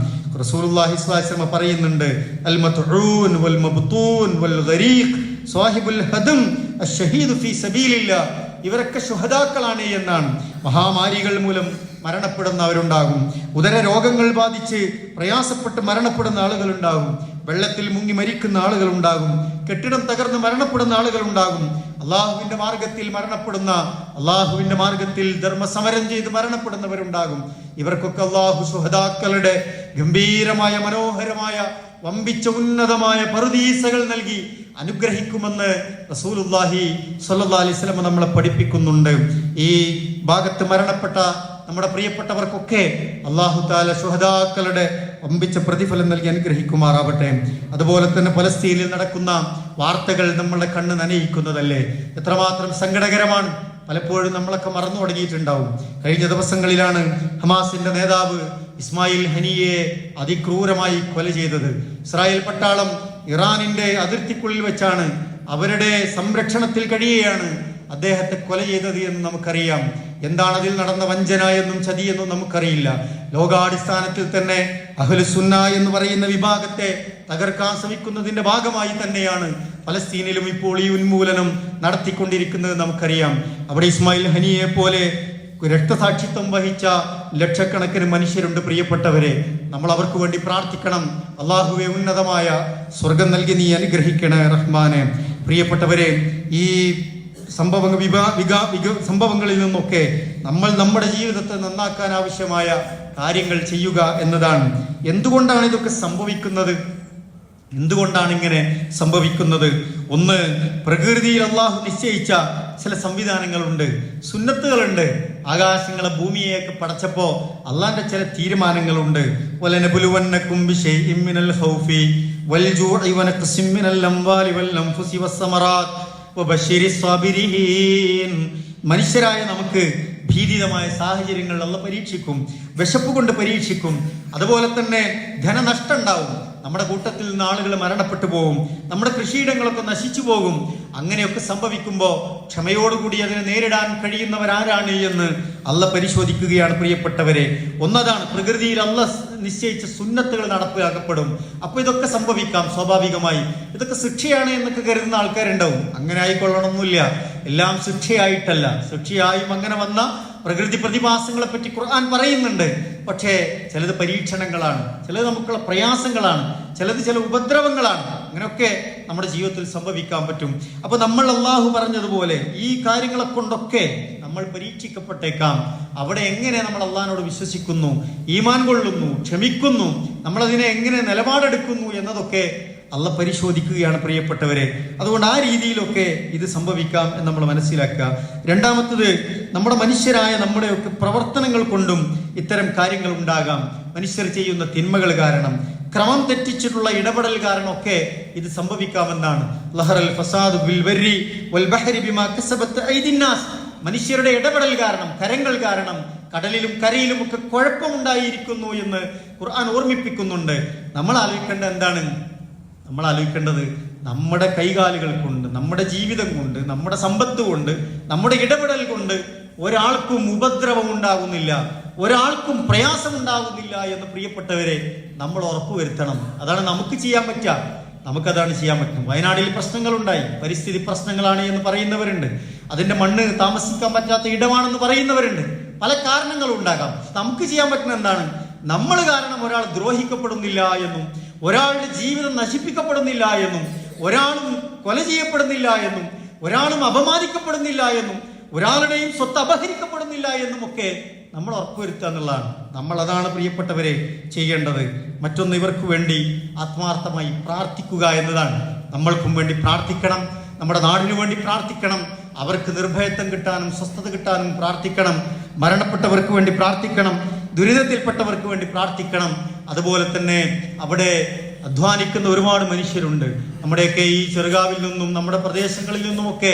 റസൂലുള്ളാഹി സ്വല്ലല്ലാഹു അലൈഹി വസല്ലം പറയുന്നുണ്ട്, അൽ മത്ഊൻ വൽ മബ്തൂൻ വൽ ഗരീഖ് സ്വാഹിബുൽ ഹദം അശ്ശഹീദു ഫീ സബീലില്ലാ, ഇവരൊക്കെ ശുഹദാക്കളാണ് എന്നാണ്. മഹാമാരികൾ മൂലം മരണപ്പെടുന്നവരുണ്ടാകും, ഉദര രോഗങ്ങൾ ബാധിച്ച് പ്രയാസപ്പെട്ട് മരണപ്പെടുന്ന ആളുകളുണ്ടാകും, വെള്ളത്തിൽ മുങ്ങി മരിക്കുന്ന ആളുകളുണ്ടാകും, കെട്ടിടം തകർന്ന് മരണപ്പെടുന്ന ആളുകളുണ്ടാകും, അള്ളാഹുവിന്റെ മാർഗത്തിൽ മരണപ്പെടുന്ന, അള്ളാഹുവിന്റെ മാർഗത്തിൽ ധർമ്മസമരം ചെയ്ത് മരണപ്പെടുന്നവരുണ്ടാകും. ഇവർക്കൊക്കെ അള്ളാഹു ശുഹദാക്കളുടെ ഗംഭീരമായ മനോഹരമായ വമ്പിച്ച ഉന്നതമായ പറുദീസകൾ നൽകി അനുഗ്രഹിക്കുമെന്ന് റസൂലുള്ളാഹി സ്വല്ലല്ലാഹി അലൈഹി വസല്ലം നമ്മളെ പഠിപ്പിക്കുന്നുണ്ട്. ഈ ഭാഗത്ത് മരണപ്പെട്ട നമ്മുടെ പ്രിയപ്പെട്ടവർക്കൊക്കെ അല്ലാഹു തആല ശുഹദാക്കളുടെ വമ്പിച്ച പ്രതിഫലം നൽകി അനുഗ്രഹിക്കുമാറാവട്ടെ. അതുപോലെ തന്നെ പലസ്തീനിൽ നടക്കുന്ന വാർത്തകൾ നമ്മളുടെ കണ്ണ് നനയിക്കുന്നതല്ലേ, എത്രമാത്രം സങ്കടകരമാണ്. പലപ്പോഴും നമ്മളൊക്കെ മറന്നു തുടങ്ങിയിട്ടുണ്ടാവും. കഴിഞ്ഞ ദിവസങ്ങളിലാണ് ഹമാസിന്റെ നേതാവ് ഇസ്മായിൽ ഹനിയെ അതിക്രൂരമായി കൊല ചെയ്തത്. ഇസ്രായേൽ പട്ടാളം ഇറാനിന്റെ അതിർത്തിക്കുള്ളിൽ വെച്ചാണ്, അവരുടെ സംരക്ഷണത്തിൽ കഴിയുകയാണ് അദ്ദേഹത്തെ കൊല ചെയ്തത് എന്ന് നമുക്കറിയാം. എന്താണ് അതിൽ നടന്ന വഞ്ചന എന്നും ചതിയെന്നും നമുക്കറിയില്ല. ലോകാടിസ്ഥാനത്തിൽ തന്നെ അഹ്ലു സുന്ന എന്ന് പറയുന്ന വിഭാഗത്തെ തകർക്കാൻ ശ്രമിക്കുന്നതിന്റെ ഭാഗമായി തന്നെയാണ് പലസ്തീനിലും ഇപ്പോൾ ഈ ഉന്മൂലനം നടത്തിക്കൊണ്ടിരിക്കുന്നത് നമുക്കറിയാം. അവിടെ ഇസ്മായിൽ ഹനിയെ പോലെ രക്തസാക്ഷിത്വം വഹിച്ച ലക്ഷക്കണക്കിന് മനുഷ്യരുണ്ട്. പ്രിയപ്പെട്ടവരെ, നമ്മൾ അവർക്ക് വേണ്ടി പ്രാർത്ഥിക്കണം. അള്ളാഹുവെ, ഉന്നതമായ സ്വർഗം നൽകി നീ അനുഗ്രഹിക്കണേ റഹ്മാനെ. പ്രിയപ്പെട്ടവരെ, ഈ സംഭവങ്ങളിൽ നിന്നൊക്കെ നമ്മൾ നമ്മുടെ ജീവിതത്തെ നന്നാക്കാൻ ആവശ്യമായ കാര്യങ്ങൾ ചെയ്യുക എന്നതാണ്. എന്തുകൊണ്ടാണ് ഇതൊക്കെ സംഭവിക്കുന്നത്? എന്തുകൊണ്ടാണ് ഇങ്ങനെ സംഭവിക്കുന്നത്? ഒന്ന്, പ്രകൃതിയിൽ അള്ളാഹു നിശ്ചയിച്ച ചില സംവിധാനങ്ങളുണ്ട്, സുന്നത്തുകളുണ്ട്. ആകാശങ്ങളെ ഭൂമിയെയൊക്കെ പടച്ചപ്പോ അള്ളാന്റെ ചില തീരുമാനങ്ങളുണ്ട്. വലനബുലുവന്നകും ബിശൈഇൻ മിനൽ ഖൗഫി വൽജൂഇ വനഖ്സിൻ മിനൽ അംവാലി വൽ അൻഫുസി വസ്സമറാത്ത് വബശിരിസ് സാബിരീൻ. മനുഷ്യരായ നമുക്ക് ഭീതിതമായ സാഹചര്യങ്ങൾ അള്ളാഹു പരീക്ഷിക്കും, വിശപ്പ് കൊണ്ട് പരീക്ഷിക്കും. അതുപോലെ തന്നെ ധനനഷ്ടം ഉണ്ടാവും, നമ്മുടെ കൂട്ടത്തിൽ നിന്ന് ആളുകൾ മരണപ്പെട്ടു പോകും, നമ്മുടെ കൃഷിയിടങ്ങളൊക്കെ നശിച്ചു പോകും. അങ്ങനെയൊക്കെ സംഭവിക്കുമ്പോൾ ക്ഷമയോടുകൂടി അതിനെ നേരിടാൻ കഴിയുന്നവരാരാണ് എന്ന് അള്ളാഹ് പരിശോധിക്കുകയാണ്. പ്രിയപ്പെട്ടവരെ, ഒന്നതാണ്, പ്രകൃതിയിൽ അള്ളാഹ് നിശ്ചയിച്ച സുന്നത്തുകൾ നടപ്പിലാക്കപ്പെടും. അപ്പൊ ഇതൊക്കെ സംഭവിക്കാം സ്വാഭാവികമായി. ഇതൊക്കെ ശിക്ഷയാണ് എന്നൊക്കെ കരുതുന്ന ആൾക്കാരുണ്ടാവും. അങ്ങനെ ആയിക്കൊള്ളണമെന്നില്ല. എല്ലാം ശിക്ഷയായിട്ടല്ല. ശിക്ഷയായും അങ്ങനെ വന്ന പ്രകൃതി പ്രതിഭാസങ്ങളെ പറ്റി ഖുർആൻ പറയുന്നുണ്ട്. പക്ഷേ ചിലത് പരീക്ഷണങ്ങളാണ്, ചിലത് നമുക്കുള്ള പ്രയാസങ്ങളാണ്, ചിലത് ചില ഉപദ്രവങ്ങളാണ്. അങ്ങനെയൊക്കെ നമ്മുടെ ജീവിതത്തിൽ സംഭവിക്കാൻ പറ്റും. അപ്പൊ നമ്മൾ അള്ളാഹു പറഞ്ഞതുപോലെ ഈ കാര്യങ്ങളെ കൊണ്ടൊക്കെ നമ്മൾ പരീക്ഷിക്കപ്പെട്ടേക്കാം. അവിടെ എങ്ങനെ നമ്മൾ അള്ളാഹിനോട് വിശ്വസിക്കുന്നു, ഈമാൻ കൊള്ളുന്നു, ക്ഷമിക്കുന്നു, നമ്മളതിനെ എങ്ങനെ നിലപാടെടുക്കുന്നു എന്നതൊക്കെ അള്ളാഹ് പരിശോധിക്കുകയാണ്. പ്രിയപ്പെട്ടവരെ, അതുകൊണ്ട് ആ രീതിയിലൊക്കെ ഇത് സംഭവിക്കാം എന്ന് നമ്മൾ മനസ്സിലാക്കുക. രണ്ടാമത്തത്, നമ്മുടെ മനുഷ്യരായ നമ്മുടെയൊക്കെ പ്രവർത്തനങ്ങൾ കൊണ്ടും ഇത്തരം കാര്യങ്ങൾ ഉണ്ടാകാം. മനുഷ്യർ ചെയ്യുന്ന തിന്മകൾ കാരണം, ക്രമം തെറ്റിച്ചിട്ടുള്ള ഇടപെടൽ കാരണമൊക്കെ ഇത് സംഭവിക്കാമെന്നാണ്. ലഹറൽ ഫസാദു ബിൽ ബർരി വൽ ബഹരി ബിമാ കസബത് ഐദിന്നാസ്. മനുഷ്യരുടെ ഇടപെടൽ കാരണം, കരങ്ങൾ കാരണം കടലിലും കരയിലും ഒക്കെ കുഴപ്പമുണ്ടായിരിക്കുന്നു എന്ന് ഖുർആൻ ഓർമ്മിപ്പിക്കുന്നുണ്ട്. നമ്മൾ ആലോചിക്കേണ്ടത് എന്താണ്? നമ്മൾ ആലോചിക്കേണ്ടത് നമ്മുടെ കൈകാലുകൾ കൊണ്ട്, നമ്മുടെ ജീവിതം കൊണ്ട്, നമ്മുടെ സമ്പത്ത് കൊണ്ട്, നമ്മുടെ ഇടപെടൽ കൊണ്ട് ഒരാൾക്കും ഉപദ്രവം ഉണ്ടാകുന്നില്ല, ഒരാൾക്കും പ്രയാസം ഉണ്ടാകുന്നില്ല എന്ന് പ്രിയപ്പെട്ടവരെ നമ്മൾ ഉറപ്പുവരുത്തണം. അതാണ് നമുക്ക് ചെയ്യാൻ പറ്റുക. നമുക്കതാണ് ചെയ്യാൻ പറ്റും. വയനാട്ടിൽ പ്രശ്നങ്ങളുണ്ടായി, പരിസ്ഥിതി പ്രശ്നങ്ങളാണ് എന്ന് പറയുന്നവരുണ്ട്. അതിന്റെ മണ്ണ് താമസിക്കാൻ പറ്റാത്ത ഇടമാണെന്ന് പറയുന്നവരുണ്ട്. പല കാരണങ്ങളും ഉണ്ടാകാം. നമുക്ക് ചെയ്യാൻ പറ്റുന്ന എന്താണ്? നമ്മൾ കാരണം ഒരാൾ ദ്രോഹിക്കപ്പെടുന്നില്ല എന്നും, ഒരാളുടെ ജീവിതം നശിപ്പിക്കപ്പെടുന്നില്ല എന്നും, ഒരാളും കൊല ചെയ്യപ്പെടുന്നില്ല എന്നും, ഒരാളും അപമാനിക്കപ്പെടുന്നില്ല എന്നും, ഒരാളുടെയും സ്വത്ത് അപഹരിക്കപ്പെടുന്നില്ല എന്നും ഒക്കെ നമ്മൾ ഉറപ്പുവരുത്തുക എന്നുള്ളതാണ്. നമ്മൾ അതാണ് പ്രിയപ്പെട്ടവരെ ചെയ്യേണ്ടത്. മറ്റൊന്ന്, ഇവർക്ക് വേണ്ടി ആത്മാർത്ഥമായി പ്രാർത്ഥിക്കുക എന്നതാണ്. നമ്മൾക്കും വേണ്ടി പ്രാർത്ഥിക്കണം, നമ്മുടെ നാടിനു വേണ്ടി പ്രാർത്ഥിക്കണം, അവർക്ക് നിർഭയത്വം കിട്ടാനും സ്വസ്ഥത കിട്ടാനും പ്രാർത്ഥിക്കണം, മരണപ്പെട്ടവർക്ക് വേണ്ടി പ്രാർത്ഥിക്കണം, ദുരിതത്തിൽപ്പെട്ടവർക്ക് വേണ്ടി പ്രാർത്ഥിക്കണം. അതുപോലെ തന്നെ അവിടെ അധ്വാനിക്കുന്ന ഒരുപാട് മനുഷ്യരുണ്ട്. നമ്മുടെയൊക്കെ ഈ ചെറുകാവിൽ നിന്നും നമ്മുടെ പ്രദേശങ്ങളിൽ നിന്നുമൊക്കെ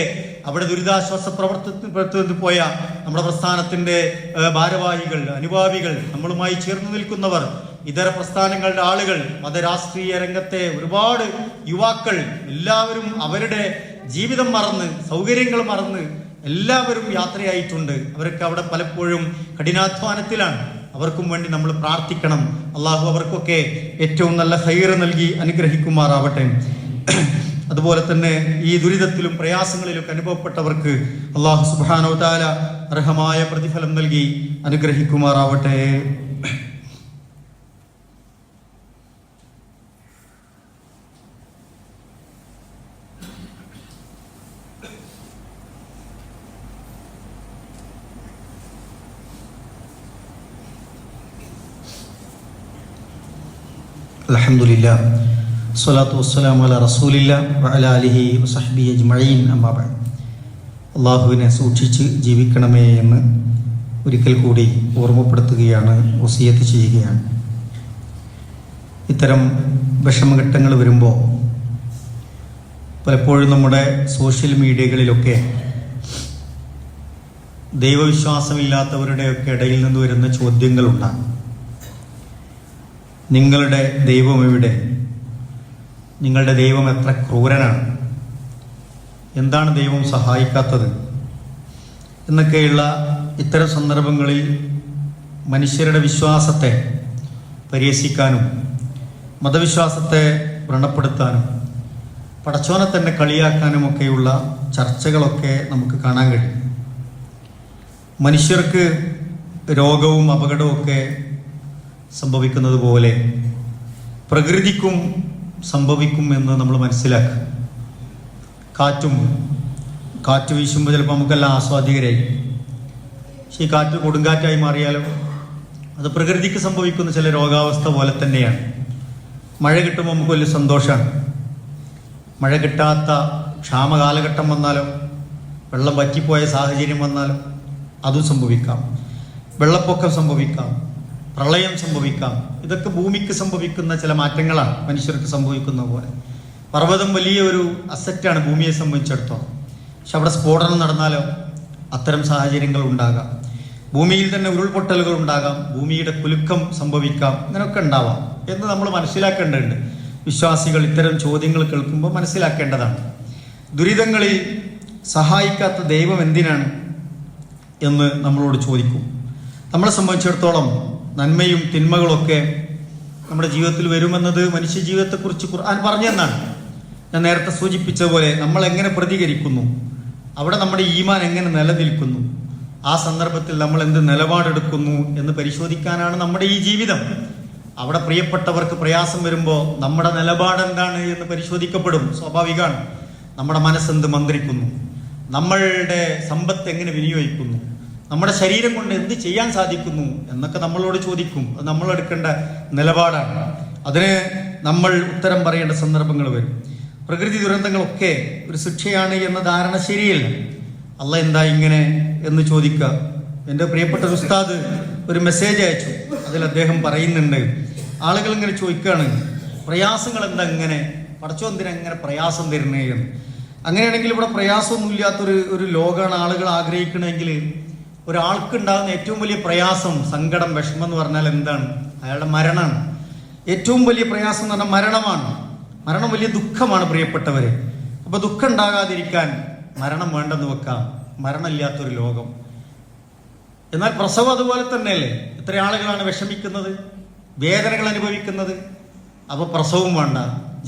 അവിടെ ദുരിതാശ്വാസ പ്രവർത്തനത്തിൽ പോയ നമ്മുടെ പ്രസ്ഥാനത്തിന്റെ ഭാരവാഹികൾ, അനുഭാവികൾ, നമ്മളുമായി ചേർന്ന് നിൽക്കുന്നവർ, ഇതര പ്രസ്ഥാനങ്ങളുടെ ആളുകൾ, മതരാഷ്ട്രീയ രംഗത്തെ ഒരുപാട് യുവാക്കൾ, എല്ലാവരും അവരുടെ ജീവിതം മറന്ന്, സൗകര്യങ്ങൾ മറന്ന് എല്ലാവരും യാത്രയായിട്ടുണ്ട്. അവരൊക്കെ അവിടെ പലപ്പോഴും കഠിനാധ്വാനത്തിലാണ്. അവർക്കും വേണ്ടി നമ്മൾ പ്രാർത്ഥിക്കണം. അള്ളാഹു അവർക്കൊക്കെ ഏറ്റവും നല്ല ഖൈറ് നൽകി അനുഗ്രഹിക്കുമാറാവട്ടെ. അതുപോലെ തന്നെ ഈ ദുരിതത്തിലും പ്രയാസങ്ങളിലൊക്കെ അനുഭവപ്പെട്ടവർക്ക് അള്ളാഹു സുബ്ഹാനഹു വ തആല അർഹമായ പ്രതിഫലം നൽകി അനുഗ്രഹിക്കുമാറാവട്ടെ. അൽഹംദുലില്ലാ സ്വലാത്തു വസ്സലാമു അലാ റസൂലില്ലാ വഅലാ ആലിഹി വസഹ്ബിഹി അജ്മഈൻ. അമ്മാ ബഅദ്. അള്ളാഹുവിനെ സൂക്ഷിച്ച് ജീവിക്കണമേ എന്ന് ഒരിക്കൽ കൂടി ഓർമ്മപ്പെടുത്തുകയാണ്, വസിയത്ത് ചെയ്യുകയാണ്. ഇത്തരം വിഷമഘട്ടങ്ങൾ വരുമ്പോൾ പലപ്പോഴും നമ്മുടെ സോഷ്യൽ മീഡിയകളിലൊക്കെ ദൈവവിശ്വാസമില്ലാത്തവരുടെയൊക്കെ ഇടയിൽ നിന്ന് വരുന്ന ചോദ്യങ്ങളുണ്ടാകും. നിങ്ങളുടെ ദൈവം എവിടെ? നിങ്ങളുടെ ദൈവം എത്ര ക്രൂരനാണ്? എന്താണ് ദൈവം സഹായിക്കാത്തത്? എന്നൊക്കെയുള്ള ഇത്തരം സന്ദർഭങ്ങളിൽ മനുഷ്യരുടെ വിശ്വാസത്തെ പരിഹസിക്കാനും മതവിശ്വാസത്തെ വ്രണപ്പെടുത്താനും പടച്ചോനെ തന്നെ കളിയാക്കാനുമൊക്കെയുള്ള ചർച്ചകളൊക്കെ നമുക്ക് കാണാൻ കഴിയും. മനുഷ്യർക്ക് രോഗവും അപകടവും ഒക്കെ സംഭവിക്കുന്നത് പോലെ പ്രകൃതിക്കും സംഭവിക്കും എന്ന് നമ്മൾ മനസ്സിലാക്കുക. കാറ്റ് വീശുമ്പോൾ ചിലപ്പോൾ നമുക്കെല്ലാം ആസ്വാദികരായി. പക്ഷെ ഈ കാറ്റ് കൊടുങ്കാറ്റായി മാറിയാലോ അത് പ്രകൃതിക്ക് സംഭവിക്കുന്ന ചില രോഗാവസ്ഥ പോലെ തന്നെയാണ്. മഴ കിട്ടുമ്പോൾ നമുക്ക് വലിയ സന്തോഷമാണ്. മഴ കിട്ടാത്ത ക്ഷാമകാലഘട്ടം വന്നാലോ, വെള്ളം വറ്റിപ്പോയ സാഹചര്യം വന്നാലോ അതും സംഭവിക്കാം. വെള്ളപ്പൊക്കം സംഭവിക്കാം, പ്രളയം സംഭവിക്കാം. ഇതൊക്കെ ഭൂമിക്ക് സംഭവിക്കുന്ന ചില മാറ്റങ്ങളാണ് മനുഷ്യർക്ക് സംഭവിക്കുന്ന പോലെ. പർവ്വതം വലിയ ഒരു അസറ്റാണ് ഭൂമിയെ സംബന്ധിച്ചിടത്തോളം. പക്ഷെ അവിടെ സ്ഫോടനം നടന്നാലോ അത്തരം സാഹചര്യങ്ങൾ ഉണ്ടാകാം. ഭൂമിയിൽ തന്നെ ഉരുൾപൊട്ടലുകൾ ഉണ്ടാകാം, ഭൂമിയുടെ കുലുക്കം സംഭവിക്കാം, ഇങ്ങനെയൊക്കെ ഉണ്ടാവാം എന്ന് നമ്മൾ മനസ്സിലാക്കേണ്ടതുണ്ട്. വിശ്വാസികൾ ഇത്തരം ചോദ്യങ്ങൾ കേൾക്കുമ്പോൾ മനസ്സിലാക്കേണ്ടതാണ്. ദുരിതങ്ങളിൽ സഹായിക്കാത്ത ദൈവം എന്തിനാണ് എന്ന് നമ്മളോട് ചോദിക്കും. നമ്മളെ സംബന്ധിച്ചിടത്തോളം നന്മയും തിന്മകളൊക്കെ നമ്മുടെ ജീവിതത്തിൽ വരുമെന്നത് മനുഷ്യ ജീവിതത്തെക്കുറിച്ച് ഖുർആൻ പറഞ്ഞെന്നാണ്. ഞാൻ നേരത്തെ സൂചിപ്പിച്ച പോലെ നമ്മൾ എങ്ങനെ പ്രതികരിക്കുന്നു, അവിടെ നമ്മുടെ ഈമാൻ എങ്ങനെ നിലനിൽക്കുന്നു, ആ സന്ദർഭത്തിൽ നമ്മൾ എന്ത് നിലപാടെടുക്കുന്നു എന്ന് പരിശോധിക്കാനാണ് നമ്മുടെ ഈ ജീവിതം. അവിടെ പ്രിയപ്പെട്ടവർക്ക് പ്രയാസം വരുമ്പോൾ നമ്മുടെ നിലപാട് എന്താണ് എന്ന് പരിശോധിക്കപ്പെടും. സ്വാഭാവികമാണ്. നമ്മുടെ മനസ്സെന്ത് മന്ത്രിക്കുന്നു, നമ്മളുടെ സമ്പത്ത് എങ്ങനെ വിനിയോഗിക്കുന്നു, നമ്മുടെ ശരീരം കൊണ്ട് എന്ത് ചെയ്യാൻ സാധിക്കുന്നു എന്നൊക്കെ നമ്മളോട് ചോദിക്കും. അത് നമ്മൾ എടുക്കേണ്ട നിലപാടാണ്. അതിന് നമ്മൾ ഉത്തരം പറയേണ്ട സന്ദർഭങ്ങൾ വരും. പ്രകൃതി ദുരന്തങ്ങളൊക്കെ ഒരു ശിക്ഷയാണ് എന്ന ധാരണ ശരിയല്ല. അള്ളാഹ് എന്താ ഇങ്ങനെ എന്ന് ചോദിക്കുക. എൻ്റെ പ്രിയപ്പെട്ട ഉസ്താദ് ഒരു മെസ്സേജ് അയച്ചു. അതിൽ അദ്ദേഹം പറയുന്നുണ്ട്, ആളുകൾ ഇങ്ങനെ ചോദിക്കുകയാണ്, പ്രയാസങ്ങൾ എന്താ ഇങ്ങനെ, പടച്ചോൻ എന്തിനാ ഇങ്ങനെ പ്രയാസം തരുന്നേ എന്ന്. അങ്ങനെയാണെങ്കിൽ ഇവിടെ പ്രയാസമൊന്നും ഇല്ലാത്തൊരു ലോകമാണ് ആളുകൾ ആഗ്രഹിക്കണമെങ്കിൽ, ഒരാൾക്കുണ്ടാകുന്ന ഏറ്റവും വലിയ പ്രയാസം, സങ്കടം, വിഷമം എന്ന് പറഞ്ഞാൽ എന്താണ്? അയാളുടെ മരണമാണ്. ഏറ്റവും വലിയ പ്രയാസം എന്ന് പറഞ്ഞാൽ മരണമാണ്. മരണം വലിയ ദുഃഖമാണ് പ്രിയപ്പെട്ടവരെ. അപ്പൊ ദുഃഖം ഉണ്ടാകാതിരിക്കാൻ മരണം വേണ്ടെന്ന് വെക്കാം. മരണമില്ലാത്തൊരു ലോകം. എന്നാൽ പ്രസവം അതുപോലെ തന്നെയല്ലേ? എത്ര ആളുകളാണ് വിഷമിക്കുന്നത്, വേദനകൾ അനുഭവിക്കുന്നത്. അപ്പൊ പ്രസവവും വേണ്ട,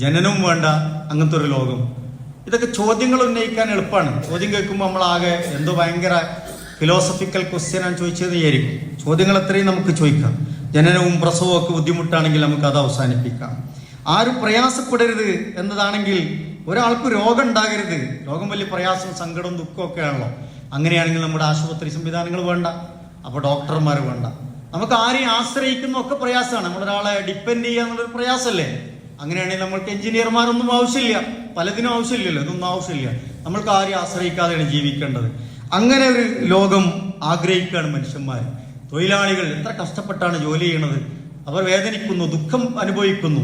ജനനവും വേണ്ട, അങ്ങനത്തെ ഒരു ലോകം. ഇതൊക്കെ ചോദ്യങ്ങൾ ഉന്നയിക്കാൻ എളുപ്പമാണ്. ചോദ്യം കേൾക്കുമ്പോൾ നമ്മളാകെ എന്തോ ഭയങ്കര ഫിലോസഫിക്കൽ ക്വസ്റ്റ്യനാണ് ചോദിച്ചത് വിചാരിക്കും. ചോദ്യങ്ങൾ എത്രയും നമുക്ക് ചോദിക്കാം. ജനനവും പ്രസവവും ഒക്കെ ബുദ്ധിമുട്ടാണെങ്കിൽ നമുക്ക് അത് അവസാനിപ്പിക്കാം. ആരും പ്രയാസപ്പെടരുത് എന്നതാണെങ്കിൽ, ഒരാൾക്ക് രോഗം ഉണ്ടാകരുത്. രോഗം വലിയ പ്രയാസം, സങ്കടവും ദുഃഖവും ഒക്കെ ആണല്ലോ. അങ്ങനെയാണെങ്കിൽ നമ്മുടെ ആശുപത്രി സംവിധാനങ്ങൾ വേണ്ട, അപ്പോൾ ഡോക്ടർമാർ വേണ്ട. നമുക്ക് ആരെയും ആശ്രയിക്കുന്ന ഒക്കെ പ്രയാസമാണ്. നമ്മളൊരാളെ ഡിപ്പെൻഡ് ചെയ്യുക എന്നുള്ളൊരു പ്രയാസമല്ലേ? അങ്ങനെയാണെങ്കിൽ നമ്മൾക്ക് എഞ്ചിനീയർമാരൊന്നും ആവശ്യമില്ല, പലതിനും ആവശ്യമില്ലല്ലോ, ഇതൊന്നും ആവശ്യമില്ല. നമ്മൾക്ക് ആരെയും ആശ്രയിക്കാതെയാണ് ജീവിക്കേണ്ടത്. അങ്ങനെ ഒരു ലോകം ആഗ്രഹിക്കുകയാണ് മനുഷ്യന്മാർ. തൊഴിലാളികൾ എത്ര കഷ്ടപ്പെട്ടാണ് ജോലി ചെയ്യണത്. അവർ വേദനിക്കുന്നു, ദുഃഖം അനുഭവിക്കുന്നു.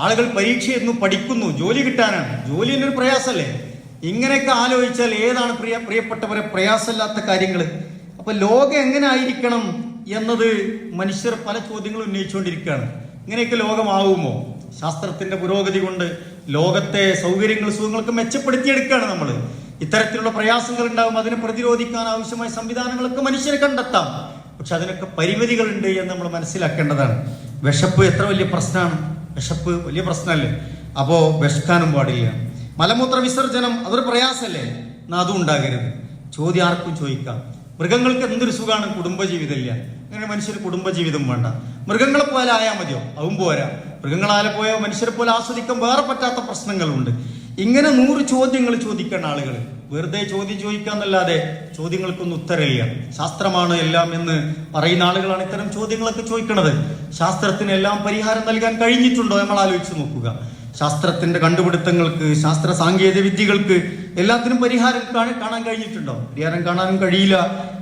ആളുകൾ പരീക്ഷ എന്നും പഠിക്കുന്നു, ജോലി കിട്ടാനാണ്. ജോലി എന്നൊരു പ്രയാസമല്ലേ? ഇങ്ങനെയൊക്കെ ആലോചിച്ചാൽ ഏതാണ് പ്രിയപ്പെട്ടവരെ പ്രയാസമില്ലാത്ത കാര്യങ്ങൾ? അപ്പൊ ലോകം എങ്ങനെ ആയിരിക്കണം എന്നത് മനുഷ്യർ പല ചോദ്യങ്ങളും ഉന്നയിച്ചുകൊണ്ടിരിക്കുകയാണ്. ഇങ്ങനെയൊക്കെ ലോകമാവുമോ? ശാസ്ത്രത്തിന്റെ പുരോഗതി കൊണ്ട് ലോകത്തെ സൗകര്യങ്ങൾ, സുഖങ്ങളൊക്കെ മെച്ചപ്പെടുത്തിയെടുക്കുകയാണ് നമ്മൾ. ഇത്തരത്തിലുള്ള പ്രയാസങ്ങൾ ഉണ്ടാകും, അതിനെ പ്രതിരോധിക്കാൻ ആവശ്യമായ സംവിധാനങ്ങളൊക്കെ മനുഷ്യരെ കണ്ടെത്താം. പക്ഷെ അതിനൊക്കെ പരിമിതികളുണ്ട് എന്ന് നമ്മൾ മനസ്സിലാക്കേണ്ടതാണ്. വിശപ്പ് എത്ര വലിയ പ്രശ്നമാണ്. വിശപ്പ് വലിയ പ്രശ്നമല്ലേ? അപ്പോ വിശക്കാനും പാടില്ല. മലമൂത്ര വിസർജനം അതൊരു പ്രയാസമല്ലേ? എന്നാൽ അതും ഉണ്ടാകരുത്. ചോദ്യം ആർക്കും ചോദിക്കാം. മൃഗങ്ങൾക്ക് എന്തൊരു സുഖമാണ്, കുടുംബജീവിതമില്ല. അങ്ങനെ മനുഷ്യർ കുടുംബജീവിതം വേണ്ട. മൃഗങ്ങളെ പോലെ ആയാൽ മതിയോ? അതും പോരാ. മൃഗങ്ങളാലെ പോയോ മനുഷ്യരെ പോലെ ആസ്വദിക്കാൻ വേറെ പറ്റാത്ത പ്രശ്നങ്ങളുണ്ട്. ഇങ്ങനെ 100 ചോദ്യങ്ങൾ ചോദിക്കേണ്ട ആളുകൾ വെറുതെ ചോദ്യം ചോദിക്കാന്നല്ലാതെ ചോദ്യങ്ങൾക്കൊന്നും ഉത്തരമില്ല. ശാസ്ത്രമാണ് എല്ലാം എന്ന് പറയുന്ന ആളുകളാണ് ഇത്തരം ചോദ്യങ്ങളൊക്കെ ചോദിക്കുന്നത്. ശാസ്ത്രത്തിന് എല്ലാം പരിഹാരം നൽകാൻ കഴിഞ്ഞിട്ടുണ്ടോ? നമ്മൾ ആലോചിച്ച് നോക്കുക. ശാസ്ത്രത്തിന്റെ കണ്ടുപിടുത്തങ്ങൾക്ക്, ശാസ്ത്ര സാങ്കേതിക വിദ്യകൾക്ക് എല്ലാത്തിനും പരിഹാരം കാണാൻ കഴിഞ്ഞിട്ടുണ്ടോ? പരിഹാരം കാണാനും കഴിയില്ല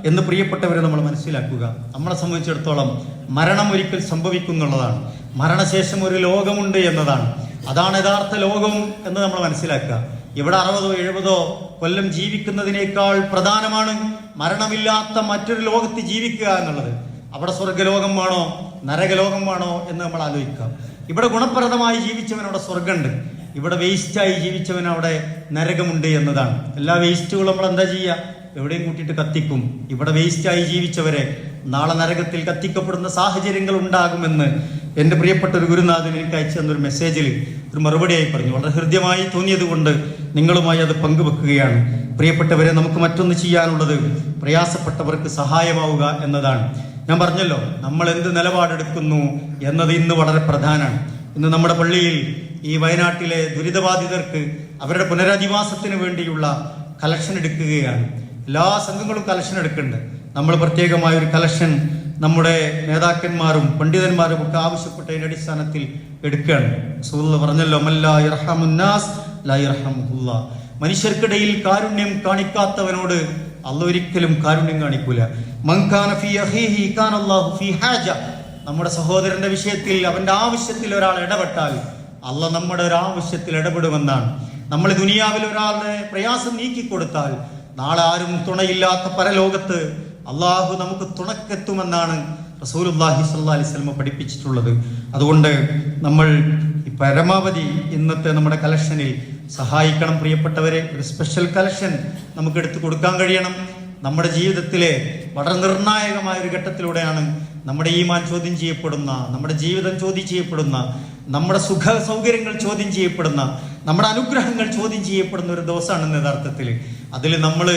എന്ന് പ്രിയപ്പെട്ടവരെ നമ്മൾ മനസ്സിലാക്കുക. നമ്മളെ സംബന്ധിച്ചിടത്തോളം മരണം ഒരിക്കൽ സംഭവിക്കുന്നുള്ളതാണ്. മരണശേഷം ഒരു ലോകമുണ്ട് എന്നതാണ്. അതാണ് യഥാർത്ഥ ലോകം എന്ന് നമ്മൾ മനസ്സിലാക്കുക. ഇവിടെ 60-70 കൊല്ലം ജീവിക്കുന്നതിനേക്കാൾ പ്രധാനമാണ് മരണമില്ലാത്ത മറ്റൊരു ലോകത്ത് ജീവിക്കുക എന്നുള്ളത്. അവിടെ സ്വർഗലോകം വേണോ നരകലോകം വേണോ എന്ന് നമ്മൾ ആലോചിക്കുക. ഇവിടെ ഗുണപ്രദമായി ജീവിച്ചവൻ അവിടെ സ്വർഗമുണ്ട്, ഇവിടെ വേസ്റ്റായി ജീവിച്ചവൻ അവിടെ നരകമുണ്ട് എന്നതാണ്. എല്ലാ വേസ്റ്റുകളും നമ്മൾ എന്താ ചെയ്യുക? എവിടെയും കൂട്ടിയിട്ട് കത്തിക്കും. ഇവിടെ വേസ്റ്റായി ജീവിച്ചവരെ നാളെ നരകത്തിൽ കത്തിക്കപ്പെടുന്ന സാഹചര്യങ്ങൾ ഉണ്ടാകുമെന്ന് എൻ്റെ പ്രിയപ്പെട്ട ഒരു ഗുരുനാഥൻ എനിക്ക് അയച്ചു തന്നൊരു മെസ്സേജിൽ ഒരു മറുപടിയായി പറഞ്ഞു. വളരെ ഹൃദ്യമായി തോന്നിയത് കൊണ്ട് നിങ്ങളുമായി അത് പങ്കുവെക്കുകയാണ്. പ്രിയപ്പെട്ടവരെ, നമുക്ക് മറ്റൊന്ന് ചെയ്യാനുള്ളത് പ്രയാസപ്പെട്ടവർക്ക് സഹായമാവുക എന്നതാണ്. ഞാൻ പറഞ്ഞല്ലോ, നമ്മൾ എന്ത് നിലപാടെടുക്കുന്നു എന്നത് ഇന്ന് വളരെ പ്രധാനമാണ്. ഇന്ന് നമ്മുടെ പള്ളിയിൽ ഈ വയനാട്ടിലെ ദുരിതബാധിതർക്ക് അവരുടെ പുനരധിവാസത്തിന് വേണ്ടിയുള്ള കലക്ഷൻ എടുക്കുകയാണ്. എല്ലാ സംഘങ്ങളും കലക്ഷൻ എടുക്കുന്നുണ്ട്. നമ്മൾ പ്രത്യേകമായ ഒരു കലക്ഷൻ നമ്മുടെ നേതാക്കന്മാരും പണ്ഡിതന്മാരും ഒക്കെ ആവശ്യപ്പെട്ടതിന്റെ അടിസ്ഥാനത്തിൽ എടുക്കുകയാണ്. റസൂലുള്ളാഹി പറഞ്ഞല്ലോ, മല്ലാ യർഹമുന്നാസ് ലാ യർഹമുല്ലാഹ്. മനുഷ്യർക്കിടയിൽ കാരുണ്യം കാണിക്കാത്തവനോട് അല്ലാഹു ഒരിക്കലും കാരുണ്യം കാണിക്കൂല. മൻ കാന ഫീ അഖീഹി കാന അല്ലാഹു ഫീ ഹാജ. നമ്മുടെ സഹോദരന്റെ വിഷയത്തിൽ, അവന്റെ ആവശ്യത്തിൽ ഒരാൾ ഇടപെട്ടാൽ അല്ലാഹു നമ്മുടെ ഒരു ആവശ്യത്തിൽ ഇടപെടുമെന്നാണ്. നമ്മൾ ദുനിയാവിൽ ഒരാളുടെ പ്രയാസം നീക്കിക്കൊടുത്താൽ നാളെ ആരും തുണയില്ലാത്ത പരലോകത്ത് അള്ളാഹു നമുക്ക് തുണക്കെത്തുമെന്നാണ് റസൂലുള്ളാഹി സ്വല്ലല്ലാഹി അലൈഹി വസല്ലം പഠിപ്പിച്ചിട്ടുള്ളത്. അതുകൊണ്ട് നമ്മൾ പരമാവധി ഇന്നത്തെ നമ്മുടെ കലക്ഷനിൽ സഹായിക്കണം. പ്രിയപ്പെട്ടവരെ, ഒരു സ്പെഷ്യൽ കലക്ഷൻ നമുക്ക് എടുത്തു കൊടുക്കാൻ കഴിയണം. നമ്മുടെ ജീവിതത്തിലെ വളരെ നിർണായകമായ ഒരു ഘട്ടത്തിലൂടെയാണ് നമ്മുടെ ഈമാൻ ചോദ്യം ചെയ്യപ്പെടുന്ന, നമ്മുടെ ജീവിതം ചോദ്യം ചെയ്യപ്പെടുന്ന, നമ്മുടെ സുഖ സൗകര്യങ്ങൾ ചോദ്യം ചെയ്യപ്പെടുന്ന, നമ്മുടെ അനുഗ്രഹങ്ങൾ ചോദ്യം ചെയ്യപ്പെടുന്ന ഒരു ദിവസമാണ് യഥാർത്ഥത്തിൽ. അതിൽ നമ്മൾ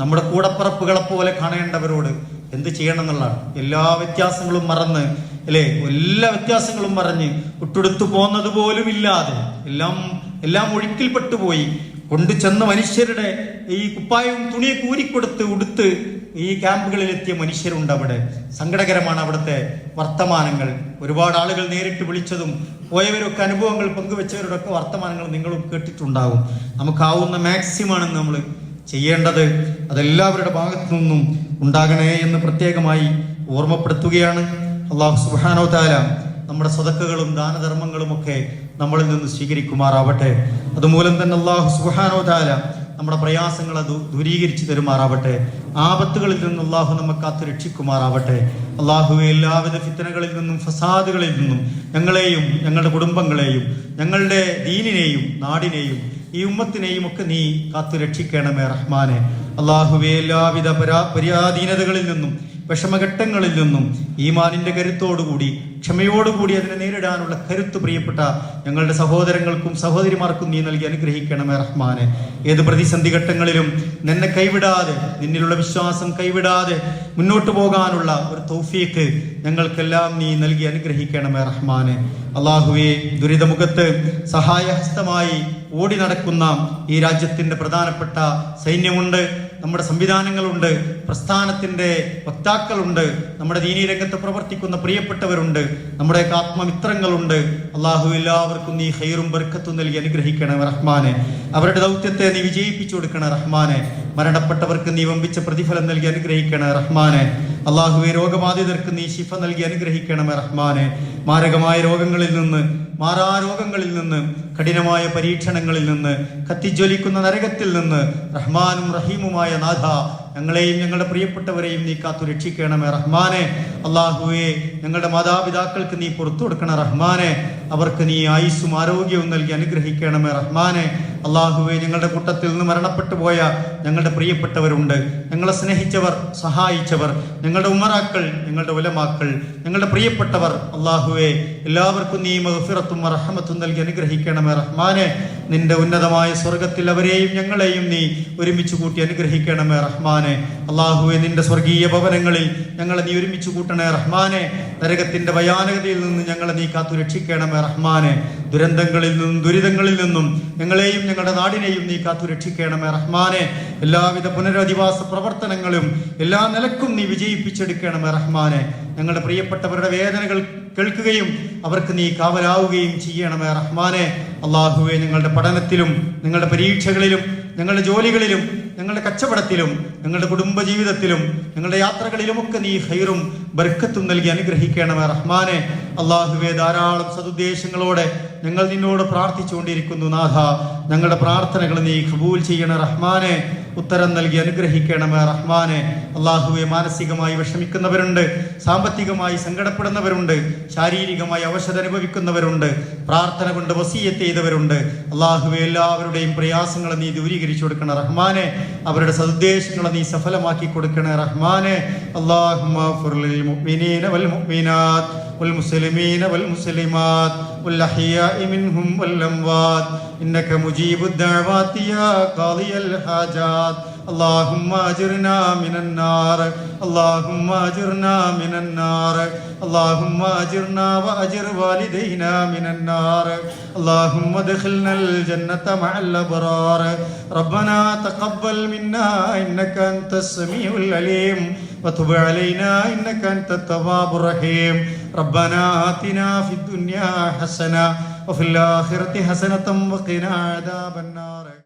നമ്മുടെ കൂടപ്പിറപ്പുകളെ പോലെ കാണേണ്ടവരോട് എന്ത് ചെയ്യണം എന്നുള്ളതാണ്. എല്ലാ വ്യത്യാസങ്ങളും മറന്ന്, അല്ലേ, എല്ലാ വ്യത്യാസങ്ങളും മറഞ്ഞ് ഒട്ടുടുത്തു പോകുന്നത് പോലും ഇല്ലാതെ എല്ലാം ഒഴുക്കിൽപ്പെട്ടുപോയി കൊണ്ടു ചെന്ന മനുഷ്യരുടെ ഈ കുപ്പായവും തുണിയൊക്കെ ഊരിക്കൊടുത്ത് ഉടുത്ത് ഈ ക്യാമ്പുകളിൽ എത്തിയ മനുഷ്യരുണ്ട്. അവിടെ സങ്കടകരമാണ് അവിടുത്തെ വർത്തമാനങ്ങൾ. ഒരുപാട് ആളുകൾ നേരിട്ട് വിളിച്ചതും പോയവരൊക്കെ അനുഭവങ്ങൾ പങ്കുവെച്ചവരുടെ ഒക്കെ വർത്തമാനങ്ങൾ നിങ്ങളും കേട്ടിട്ടുണ്ടാകും. നമുക്കാവുന്ന മാക്സിമാണ് നമ്മൾ ചെയ്യേണ്ടത്. അതെല്ലാവരുടെ ഭാഗത്തു നിന്നും ഉണ്ടാകണേ എന്ന് പ്രത്യേകമായി ഓർമ്മപ്പെടുത്തുകയാണ്. അല്ലാഹു സുബ്ഹാനഹു വ തആല നമ്മുടെ സദഖകളും ദാനധർമ്മങ്ങളും ഒക്കെ നമ്മളിൽ നിന്ന് സ്വീകരിക്കുമാറാവട്ടെ. അതുമൂലം തന്നെ അല്ലാഹു സുബ്ഹാനഹു വ തആല നമ്മുടെ പ്രയാസങ്ങളെ ദൂരീകരിച്ചു തരുമാറാവട്ടെ. ആപത്തുകളിൽ നിന്ന് അല്ലാഹു നമ്മെ കാത്തു രക്ഷിക്കുമാറാവട്ടെ. അല്ലാഹുവേ, എല്ലാവിധ ഫിത്നകളിൽ നിന്നും ഫസാദുകളിൽ നിന്നും ഞങ്ങളെയും ഞങ്ങളുടെ കുടുംബങ്ങളെയും ഞങ്ങളുടെ ദീനിനെയും നാടിനെയും ഈ ഉമ്മത്തിനെയും ഒക്കെ നീ കാത്തു രക്ഷിക്കണമേ റഹ്മാനെ. അല്ലാഹുവേ, എല്ലാവിധ പരാധീനതകളിൽ നിന്നും വിഷമഘട്ടങ്ങളിൽ നിന്നും ഈമാനിന്റെ കരുത്തോടുകൂടി ക്ഷമയോടുകൂടി അതിനെ നേരിടാനുള്ള കരുത്ത് പ്രിയപ്പെട്ട ഞങ്ങളുടെ സഹോദരങ്ങൾക്കും സഹോദരിമാർക്കും നീ നൽകി അനുഗ്രഹിക്കണമേ റഹ്മാനെ. ഏത് പ്രതിസന്ധി ഘട്ടങ്ങളിലും നിന്നെ കൈവിടാതെ, നിന്നിലുള്ള വിശ്വാസം കൈവിടാതെ മുന്നോട്ട് പോകാനുള്ള ഒരു തൗഫീഖ് ഞങ്ങൾക്കെല്ലാം നീ നൽകി അനുഗ്രഹിക്കണമേ റഹ്മാനെ. അല്ലാഹുവേ, ദുരിതമുഖത്ത് സഹായഹസ്തമായി ഓടി നടക്കുന്ന ഈ രാജ്യത്തിന്റെ പ്രധാനപ്പെട്ട സൈന്യമുണ്ട്, നമ്മുടെ സംവിധാനങ്ങളുണ്ട്, പ്രസ്ഥാനത്തിന്റെ വക്താക്കളുണ്ട്, നമ്മുടെ ദീനീ രംഗത്ത് പ്രവർത്തിക്കുന്ന പ്രിയപ്പെട്ടവരുണ്ട്, നമ്മുടെ ആത്മമിത്രങ്ങളുണ്ട്. അല്ലാഹു, എല്ലാവർക്കും നീ ഖൈറും ബർക്കത്തും നൽകി അനുഗ്രഹിക്കണേ റഹ്മാനെ. അവരുടെ ദൗത്യത്തെ നീ വിജയിപ്പിച്ചു കൊടുക്കണേ റഹ്മാനെ. മരണപ്പെട്ടവർക്ക് നീ വമ്പിച്ച പ്രതിഫലം നൽകി അനുഗ്രഹിക്കണേ റഹ്മാനെ. അല്ലാഹുവേ, രോഗബാധിതർക്ക് നീ ശിഫ നൽകി അനുഗ്രഹിക്കണമേ റഹ്മാനെ. മാരകമായ രോഗങ്ങളിൽ നിന്ന്, മാറാരോഗങ്ങളിൽ നിന്ന്, കഠിനമായ പരീക്ഷണങ്ങളിൽ നിന്ന്, കത്തിജ്വലിക്കുന്ന നരകത്തിൽ നിന്ന് റഹ്മാനും റഹീമുമായ നാഥ ഞങ്ങളെയും ഞങ്ങളുടെ പ്രിയപ്പെട്ടവരെയും നീ കാത്തു രക്ഷിക്കണമേ റഹ്മാനെ. അല്ലാഹുവേ, ഞങ്ങളുടെ മാതാപിതാക്കൾക്ക് നീ പുറത്തു കൊടുക്കണ റഹ്മാനെ. അവർക്ക് നീ ആയുസ്സും ആരോഗ്യവും നൽകി അനുഗ്രഹിക്കണമേ റഹ്മാനെ. അല്ലാഹുവേ, ഞങ്ങളുടെ കൂട്ടത്തിൽ നിന്ന് മരണപ്പെട്ടു പോയ ഞങ്ങളുടെ പ്രിയപ്പെട്ടവരുണ്ട്, ഞങ്ങളെ സ്നേഹിച്ചവർ, സഹായിച്ചവർ, ഞങ്ങളുടെ ഉമറാക്കൾ, ഞങ്ങളുടെ ഉലമാക്കൾ, ഞങ്ങളുടെ പ്രിയപ്പെട്ടവർ. അല്ലാഹുവേ, എല്ലാവർക്കും നീ മഗ്ഫിറത്തും റഹ്മത്തും നൽകി അനുഗ്രഹിക്കണമേ റഹ്മാനെ. നിന്റെ ഉന്നതമായ സ്വർഗത്തിൽ അവരെയും ഞങ്ങളെയും നീ ഒരുമിച്ച് കൂട്ടി അനുഗ്രഹിക്കണമേ റഹ്മാനെ. അല്ലാഹുവേ, നിന്റെ സ്വർഗീയ ഭവനങ്ങളിൽ ഞങ്ങളെ നീ ഒരുമിച്ച് കൂട്ടണേ റഹ്മാനെ. നരകത്തിന്റെ ഭയാനകതയിൽ നിന്ന് ഞങ്ങളെ നീ കാത്തു രക്ഷിക്കണമേ റഹ്മാനെ. ദുരന്തങ്ങളിൽ നിന്നും ദുരിതങ്ങളിൽ നിന്നും ഞങ്ങളെയും ഞങ്ങളുടെ നാടിനെയും നീ കാത്തു രക്ഷിക്കണമേ റഹ്മാനെ. എല്ലാവിധ പുനരധിവാസ പ്രവർത്തനങ്ങളും എല്ലാ നിലക്കും നീ വിജയിപ്പിച്ചെടുക്കണമേ റഹ്മാനെ. ഞങ്ങളുടെ പ്രിയപ്പെട്ടവരുടെ വേദനകൾ കേൾക്കുകയും അവർക്ക് നീ കാവലാവുകയും ചെയ്യണമേ റഹ്മാനെ. അല്ലാഹുവേ, ഞങ്ങളുടെ പഠനത്തിലും ഞങ്ങളുടെ പരീക്ഷകളിലും ഞങ്ങളുടെ ജോലികളിലും ഞങ്ങളുടെ കച്ചവടത്തിലും ഞങ്ങളുടെ കുടുംബജീവിതത്തിലും ഞങ്ങളുടെ യാത്രകളിലുമൊക്കെ നീ ഖൈറും ബർക്കത്തും നൽകി അനുഗ്രഹിക്കണമേ റഹ്മാനെ. അല്ലാഹുവേ, ധാരാളം സദുദ്ദേശങ്ങളോടെ ഞങ്ങൾ നിന്നോട് പ്രാർത്ഥിച്ചുകൊണ്ടിരിക്കുന്നു നാഥ. ഞങ്ങളുടെ പ്രാർത്ഥനകൾ നീ ഖബൂൽ ചെയ്യണ റഹ്മാനെ. ഉത്തരം നൽകി അനുഗ്രഹിക്കണമേ റഹ്മാനെ. അല്ലാഹുവേ, മാനസികമായി വിഷമിക്കുന്നവരുണ്ട്, സാമ്പത്തികമായി സങ്കടപ്പെടുന്നവരുണ്ട്, ശാരീരികമായി അവശത അനുഭവിക്കുന്നവരുണ്ട്, പ്രാർത്ഥന കൊണ്ട് വസിയത്ത് ചെയ്തവരുണ്ട്. അല്ലാഹുവേ, എല്ലാവരുടെയും പ്രയാസങ്ങളെ നീ ദൂരീകരിച്ചു കൊടുക്കണ റഹ്മാനെ. അവരുടെ സദുദ്ദേശങ്ങളെ നീ സഫലമാക്കി കൊടുക്കണേ റഹ്മാനെ. അല്ലാഹുമ്മ ഗ്ഫിർ للمؤمنين والمؤمنات والمسلمين والمسلمات والأحياء منهم والأموات إنك مجيب الدعوات يا قاضي الحاجات اللهم أجرنا من النار اللهم أجرنا من النار اللهم أجرنا وأجر والدينا من النار اللهم ادخلنا الجنة مع الأبرار ربنا تقبل منا إنك أنت السميع العليم وتب علينا إنك أنت التواب الرحيم ربنا آتنا في الدنيا حسنة وفي الآخرة حسنة وقنا عذاب النار.